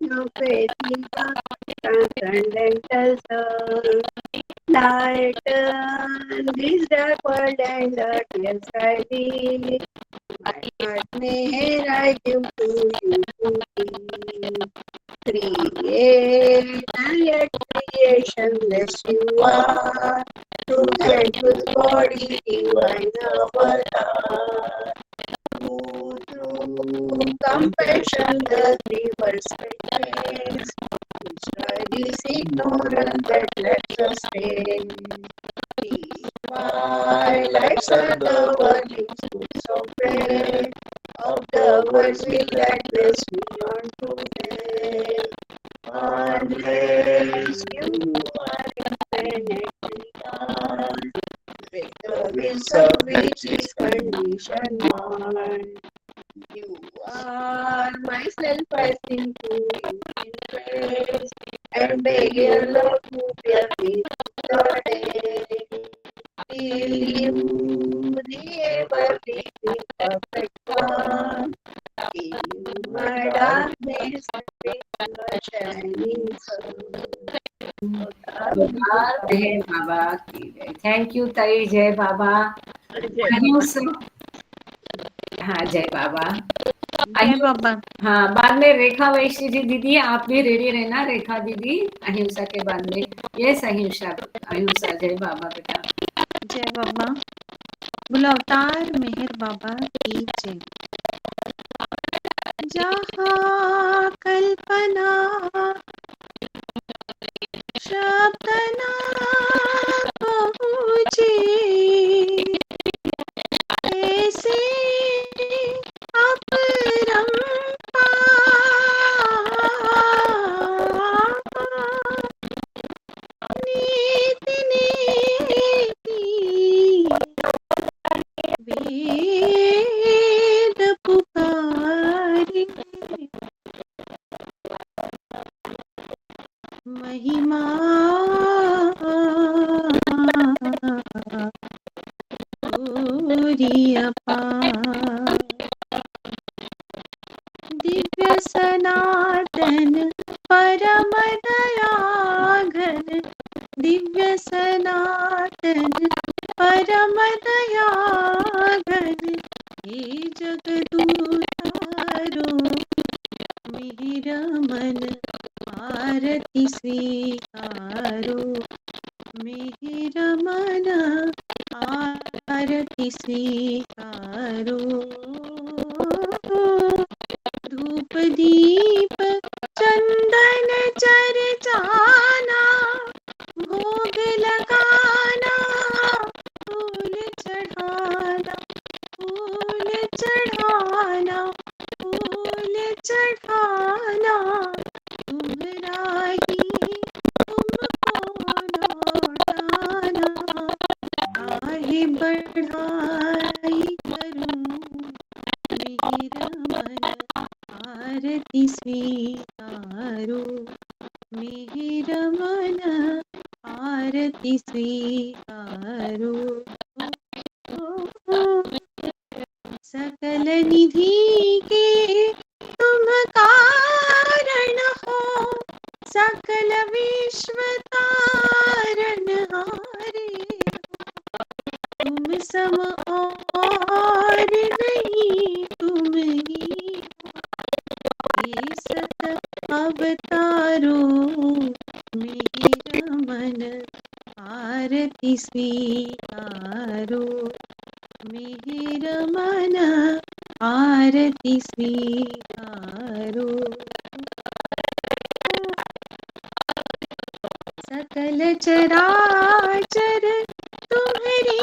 No transcendental soul, light this dark world and darkness I be. My heart may I give to you to be. Create and yet creationless you are. Truth and truth body divine avatar. Through compassion the rivers face. Destroy this ignorance that lets us stay. My lives are the working fruits of prayer. Of the words we let this beyond today. Unless you are infinitely God, with the wills of which is condition one. You are myself, I sing to you in praise, and beg your love to bear with the day. Till you, the ever-living perfect one, in my darkness, with the shining sun. जय बाबा की जय। थैंक यू ताई, जय बाबा। अहिंसा, हाँ जय बाबा। जय बाबा। हाँ, बाद में रेखा वैश्य जी दीदी, आप भी रेडी रहना, रेखा दीदी, अहिंसा के बाद में। यस अहिंसा, अहिंसा, जय बाबा बेटा। जय बाबा। बोलो अवतार मेहर बाबा की जय। जहाँ कल्पना शब्द ना पहुँचे, ऐसे वेद पुकारे, महिमा पूरी अपार। दिव्य सनातन परम दया घन, दिव्य सनातन परम दया घन, हे जगदूतारो मिहिर मन आरती स्वीकारो, मिहिर मन आरती स्वीकारो। धूप दीप चंदन चर्चाना, भोग लगाना, फूल चढ़ाना, फूल चढ़ाना, फूल चढ़ाना, तुम्हारा ही तुमको लौटाना। काहे बढ़ाई करूं मेरा मन आरती स्वीकारो, मेरा मन आरती स्वीकारो। सकल निधि के तुम कारण हो, सकल विश्व तारण हारे। तुम सम और नहीं, तुम ही ये सत अवतारो, मेरा मन आरती स्वीकारो, मेरा मन आरती स्वीकारो। सकल चराचर तुम्हारी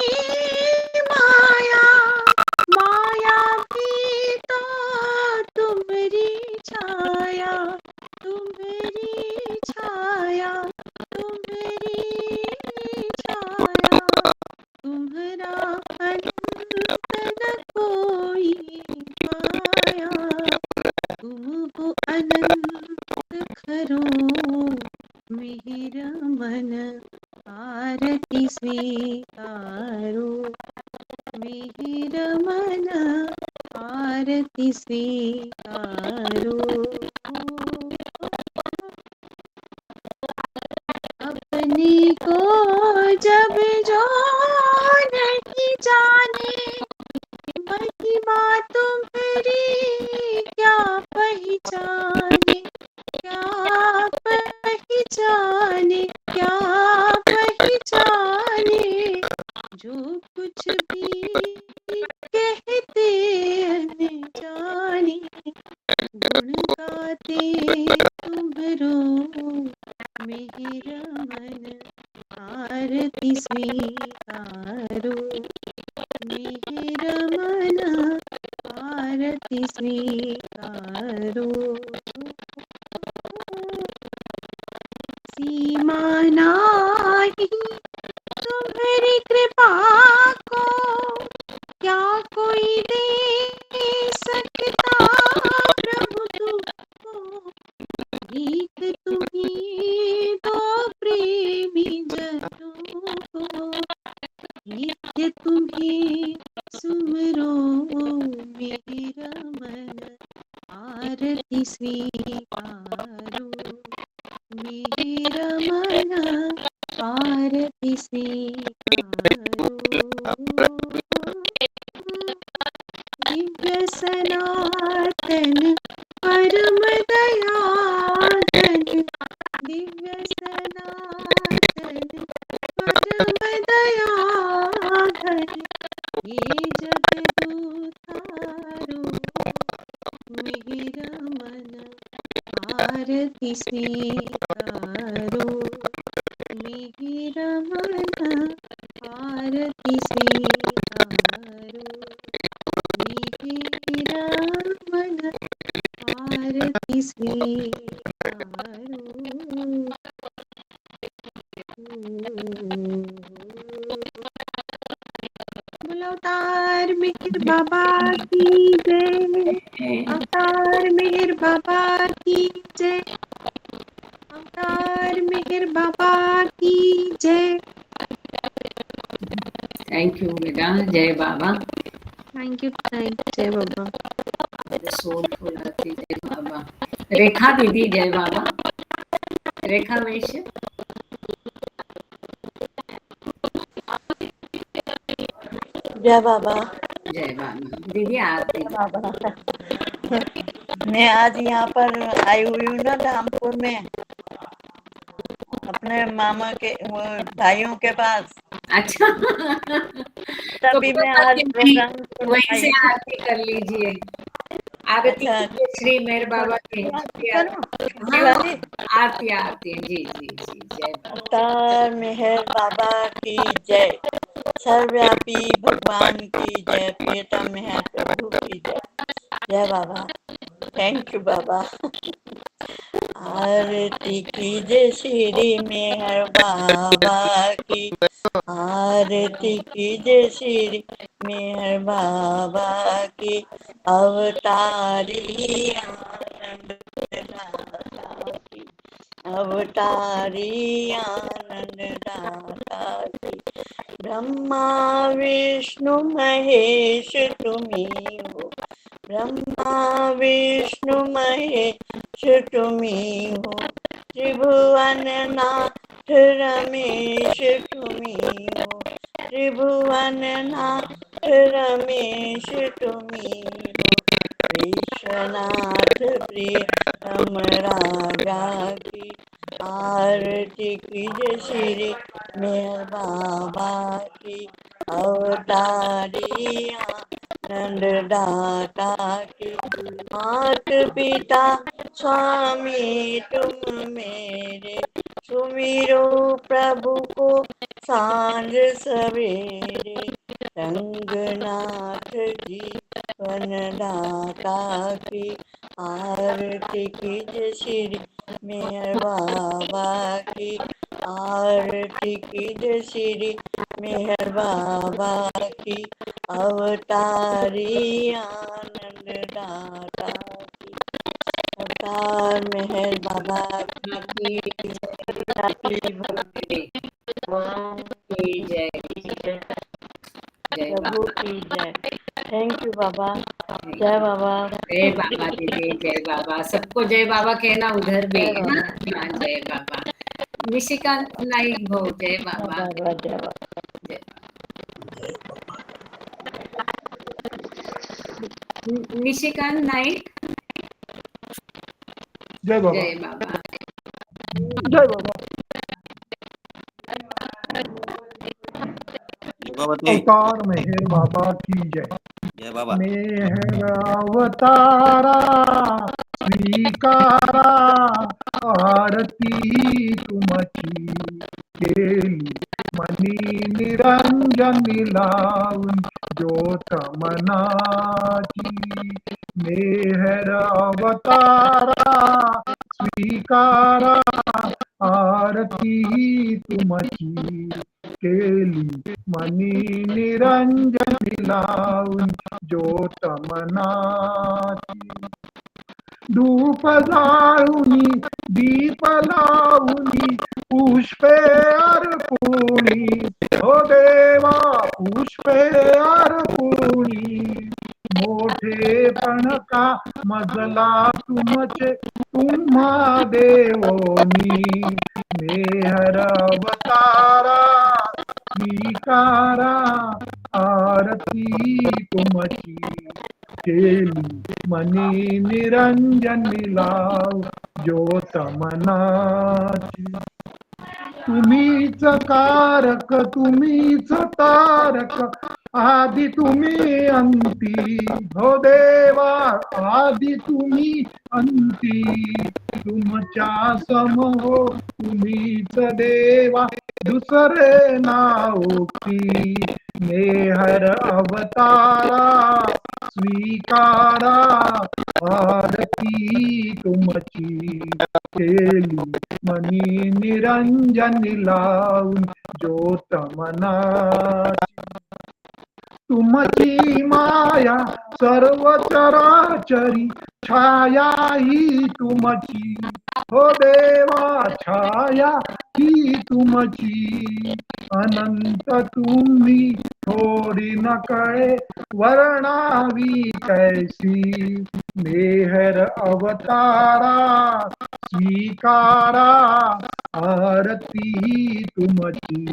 रमन आरती स्वीकारो, मिहिर मन आरती स्वीकारो। अपने को जब जो नहीं जाने, महिमा तुम्हारी क्या पहचाने, क्या पहचाने, क्या पहचाने। जो कुछ भी कहते अनजाने, गुण गाते तुम्हारो मिहिर मन आरती स्वीकारो, मिहिर मन आरती स्वीकारो। सीमा नाही तुम्हारी कृपा को, क्या कोई दे सकता प्रभु तुमको। भीख तुम्ही दो प्रेमी जनों को, नित्य तुम्ही सुमरो मिहिर मन आरती स्वीकारो, मिहिर मन आरती स्वीकारो। दिव्य सनातन परम दयाघन, दिव्य सनातन परम दयाघन। ये जगदूतारो मिहिर मन आरती स्वीकारो, मिहिर मन आरती स्वीकारो, मिहिर मन आरती स्वीकारो। बोलो अवतार मेहर बाबा की जय, अवतार मेहर बाबा की जय, अवतार मेहर बाबा की जय। Thank you, Vida. Jai Baba. Thank you जय बाबा। The soulful Arati. Jai Baba. Rekha Didi. Jai Baba. Rekha Vaishya. जय बाबा। जय बाबा। दीदी आरती। बाबा मैं आज यहाँ पर आई हुई हूँ ना धामपुर में, अपने मामा के भाइयों के पास। अच्छा तभी मैं आज प्रोग्राम वहीं से आरती कर लीजिए। आरती अच्छा। कीजिए श्री मेहर बाबा की। करो हाँ, आरती आरती जी जी जी। जय बाबा। अवतार मेहर बाबा की जय, सर्वव्यापी भगवान की जय, प्रियतम मेहर प्रभु की जय। जय बाबा। थैंक यू बाबा। आरती कीजिए श्री मेहर बाबा की, आरती कीजिए श्री मेहर बाबा की। अवतारी आनंद दाता की, अवतारी आनंद दाता की। ब्रह्मा विष्णु महेश तुम्ही हो, ब्रह्मा विष्णु महेश तुम्ही हो। त्रिभुवन नाथ रमेश तुम्ही हो, त्रिभुवन नाथ रमेश तुम्ही हो। विश्वनाथ प्रियतम राजा की, आरती कीजिए श्री मेहर बाबा की। अवतारी आनंद दाता की। मात पिता स्वामी तुम मेरे, सुमिरो प्रभु को सांझ सवेरे। रंगनाथ जीवन दाता की, आरती कीजिए श्री मेहर बाबा की। आरती कीजिए श्री मेहर बाबा की। अवतारी आनंद दाता की, अवतार मेहर बाबा की हैप्पी बर्थडे की जय, जय प्रभु बाबा, की जय। थैंक यू बाबा। जय बाबा। जय बाबा दीदी, जय बाबा। सबको जय बाबा कहना उधर भी जय है बाबा। ना। हाँ, जय बाबा। निशिकांत नाईक भाऊ, जय बाबा, जय बाबा। जय निशिकांत नाईक, जय बाबा। जय बाबा। जय बाबा। अवतार मेहर बाबा की जय। जय बाबा। मेहर अवतारा स्वीकारा आरती तुमची केली मनी निरंजन लावून ज्योत मनाची। मेहर अवतारा स्वीकारा आरती तुमची केली मनी निरंजन लावून ज्योत मनाची। धूप जाळूनी दीप लावूनी पुष्पे अर्पुणी हो देवा पुष्पे अर्पुणी। मोठेपण का मजला तुमचे तुम्हा देवोनी। मेहर अवतारा स्वीकारा आरती तुमची केली मनी निरंजन लाव ज्योत मनाची। तुम्हीच कारक तुम्हीच तारक आदि तुम्ही अंती हो देवा आदि तुम्ही अंती। तुमच्या समो तुम्हीच देवा दुसरे नावती। मेहर अवतारा स्वीकारा आरती तुमची केली मनी निरंजन लावून ज्योत मनाची। तुमची माया सर्व चराचरी छाया ही तुमची हो देवा छाया ही तुमची। अनंत तुम्ही थोडी न कळे वर्णावी कैसी। मेहर अवतारा स्वीकारा आरती तुमची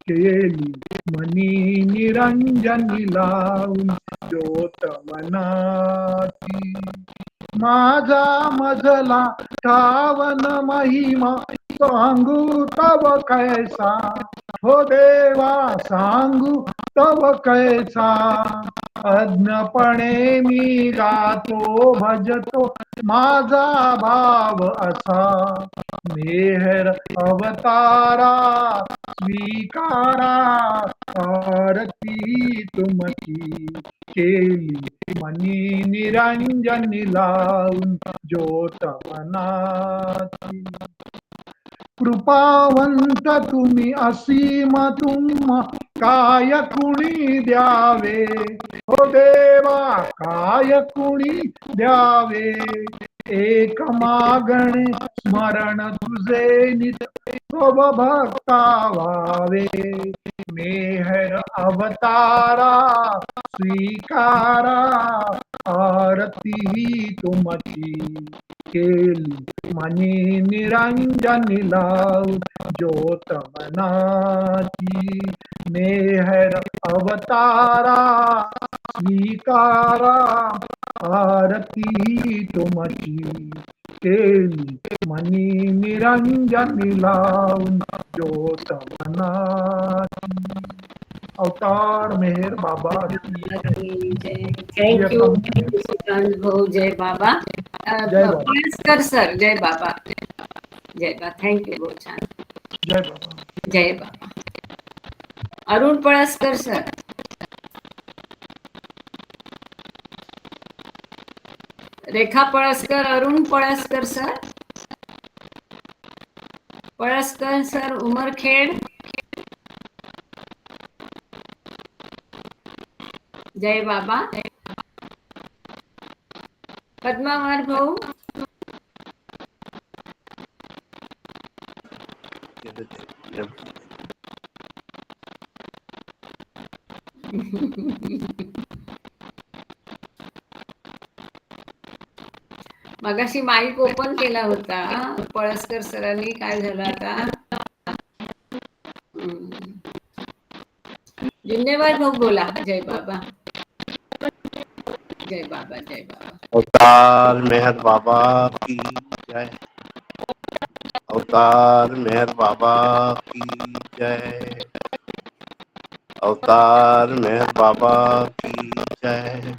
केली मनी निरंजन लावून ज्योत मनाची। माझा मजला ठावन महिमा सांगू तव कैसा हो देवा सांगू तव कैसा। अज्ञपणे मी गातो भजतो माझा भाव असा। मेहर अवतारा स्वीकारा आरती तुमची केली मनी निरंजन लावून ज्योत मनाची। कृपावंत तुम्ही असीम तुम काय कुणी द्यावे हो देवा काय कुणी द्यावे। एक मागणे स्मरण तुझे नित तव भक्ता व्हावे। मेहर अवतारा स्वीकारा आरती तुमची केली मनी निरंजन लावून ज्योत मनाची। मेहर अवतारा स्वीकारा आरती तुमची केली मनी निरंजन लावून ज्योत मनाची। अवतार मेहर बाबा की जय। थैंक यू निशिकांत भाऊ, जय बाबा। जय बाबा। पळसकर सर, जय बाबा, जय बाबा। थँक यू, बहुत छान। जय बाबा। जय बाबा। अरुण पळसकर सर, रेखा पळसकर, अरुण पळसकर सर, पळसकर सर, उमरखेड, जय बाबा। पद्मावर भाऊ, मगाशी माईक ओपन केला होता पळसकर सरांनी. काय झालं आता? जिंदेबाद भाऊ बोला. जय बाबा, जय बाबा, जय बाबा. अवतार मेहर बाबा की जय। अवतार मेहर बाबा की जय। अवतार मेहर बाबा की जय।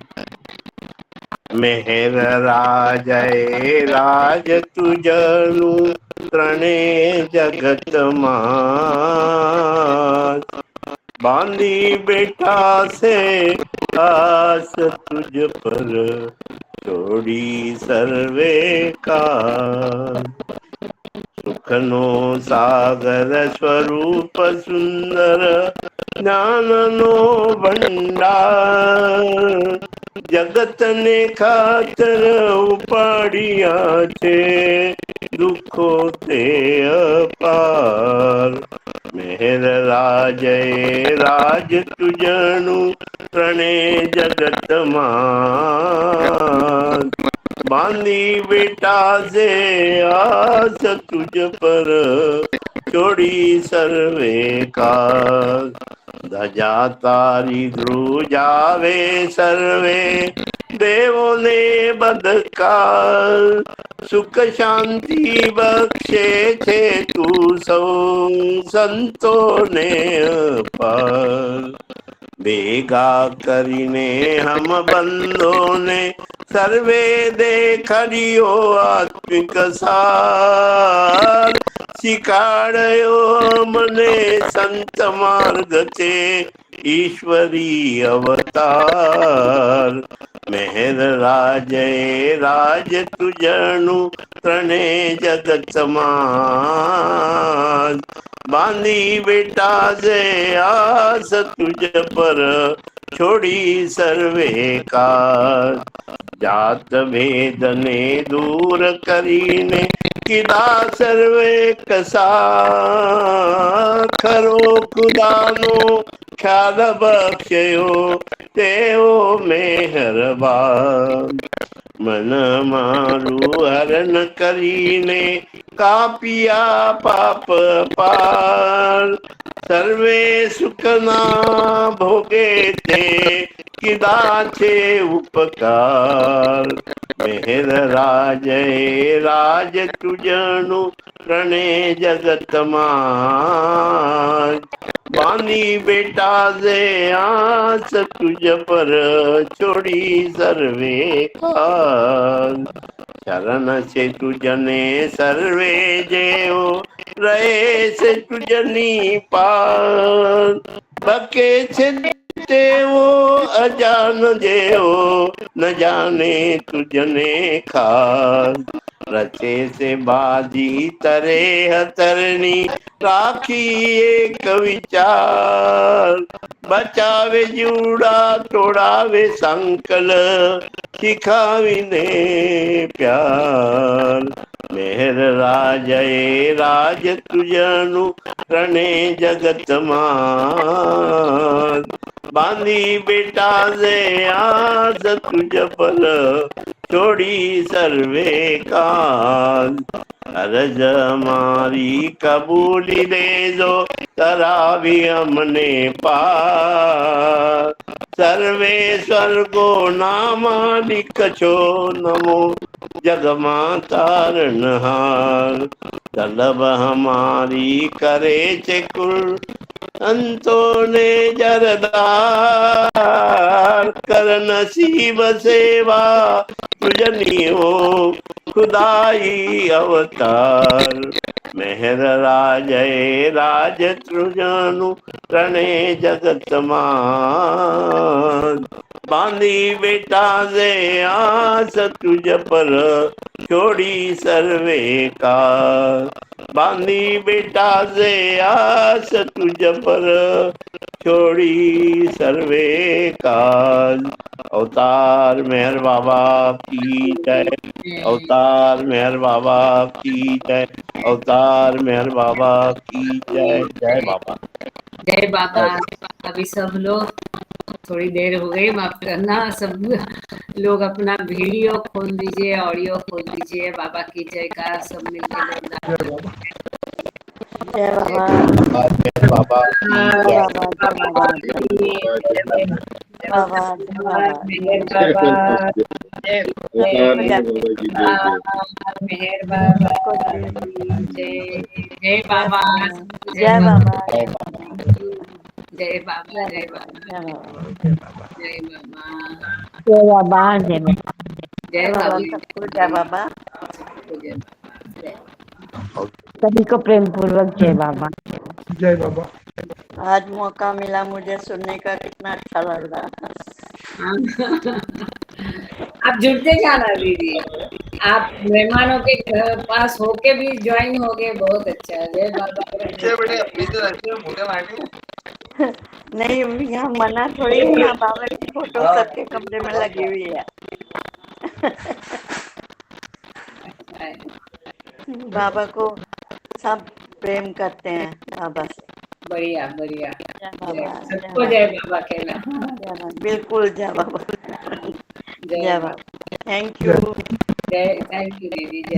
मेहर राजय राज तुझनु त्रणे जगत मान। बांधी बेटा से आस तुझ पर छोड़ी सर्वे का। सुखनो सागर स्वरूप सुंदर ज्ञाननो भंडार। जगत ने खातर उपाड़िया छे दुखो ते अपार। मेहर राजय राज तुझनु त्रणे जगत मान। बांधी बेटा से आस तुझ पर छोड़ी सर्वे का। धजा तारी ध्रुजावे सर्वे देवों ने बदकार। सुख शांति बख्शे छे तू सौ संतों ने अपार। भेगा करीने हम बंधो ने सर्वे देखरियो आत्मिक सार। शिकाड़यो मने संत मार्ग ते ईश्वरी अवतार। मेहर राजय राज तुझनु त्रणे जगत मान। बांधी बेटा से आस तुझ पर छोड़ी सर्वे का। जात भेद ने दूर करीने किदा सर्वे कसा। खरो खुदानो ख्याल बख्शयो तेओ मेहरबान। मन मारू हरण करीने कापिया पाप पार। सर्वे सुखना भोगे ते किदा छे उपकार। मेहर राजय राज तुझनु त्रणे जगत मान। बांधी बेटा से आस तुझ पर छोड़ी सर्वे काल। शरण से तुझने सर्वे जेओ रहे से तुझनी पार। बके छे तेओ अजान जेओ न जाने तुझने खास। रचे से बाजी तरे हतरनी राखी एक विचार। बचावे जूड़ा तोड़ावे संकल सिखावीने प्यार। मेहर राजय राज तुझनु त्रणे जगत मान। बांधी बेटा से आस तुझ पर छोड़ी सर्वे काल। अरज मारी कबूली दे जो तरावी हमने पार। सर्वेश्वर को नामा लिखो नमो जगमातारणहार। तलब हमारी करे चे कुल अंतो ने जरदार। कर नसीब सेवा तुझनी हो खुदाई अवतार। मेहर राजय राज तुझनु त्रणे जगत मान। बांधी बेटा से आस तुझ पर छोड़ी सर्वे का, बांधी बेटा से आस तुझ पर छोड़ी सर्वे का। अवतार मेहर बाबा की जय, अवतार मेहर बाबा की जय, अवतार मेहर बाबा की जय। जय बाबा। जय बाबा। अभी सब लोग, थोड़ी देर हो गई, माफ करना, सब लोग अपना वीडियो खोल दीजिए, ऑडियो खोल दीजिए, बाबा की जय का सब मिलके जोरदार। जय बाबा। मेहर बाबा की जय जय। बाबा। जय बाबा। बाबा जय बाबा। मेहर बाबा, मेहर बाबा जय। जय बाबा, जय बाबा। जय बाबा, जय बाबा, जय बाबा। जय बाबा, जय बाबा। जय बाबा। जय बाबा बाबा, सबको जय बाबा। जय बाबा, जय। सभी को प्रेम पूर्वक जय बाबा। जय बाबा। आज मौका मिला मुझे सुनने का, कितना अच्छा लग रहा। आप जुड़ते जाना दीदी, आप मेहमानों के घर पास होके भी ज्वाइन हो गए, बहुत अच्छा है। जय बाबा। नहीं, यहाँ मना थोड़ी है, यहाँ बाबा की फोटो सबके कमरे में लगी हुई है। बाबा को सब प्रेम करते हैं, बाबा से। बढ़िया बढ़िया, जय बाबा। सबको जय बाबा कहना। जय बाबा, बिल्कुल जय बाबा। जय जय बाबा। Thank you. जय, थैंक यू दीदी। जय।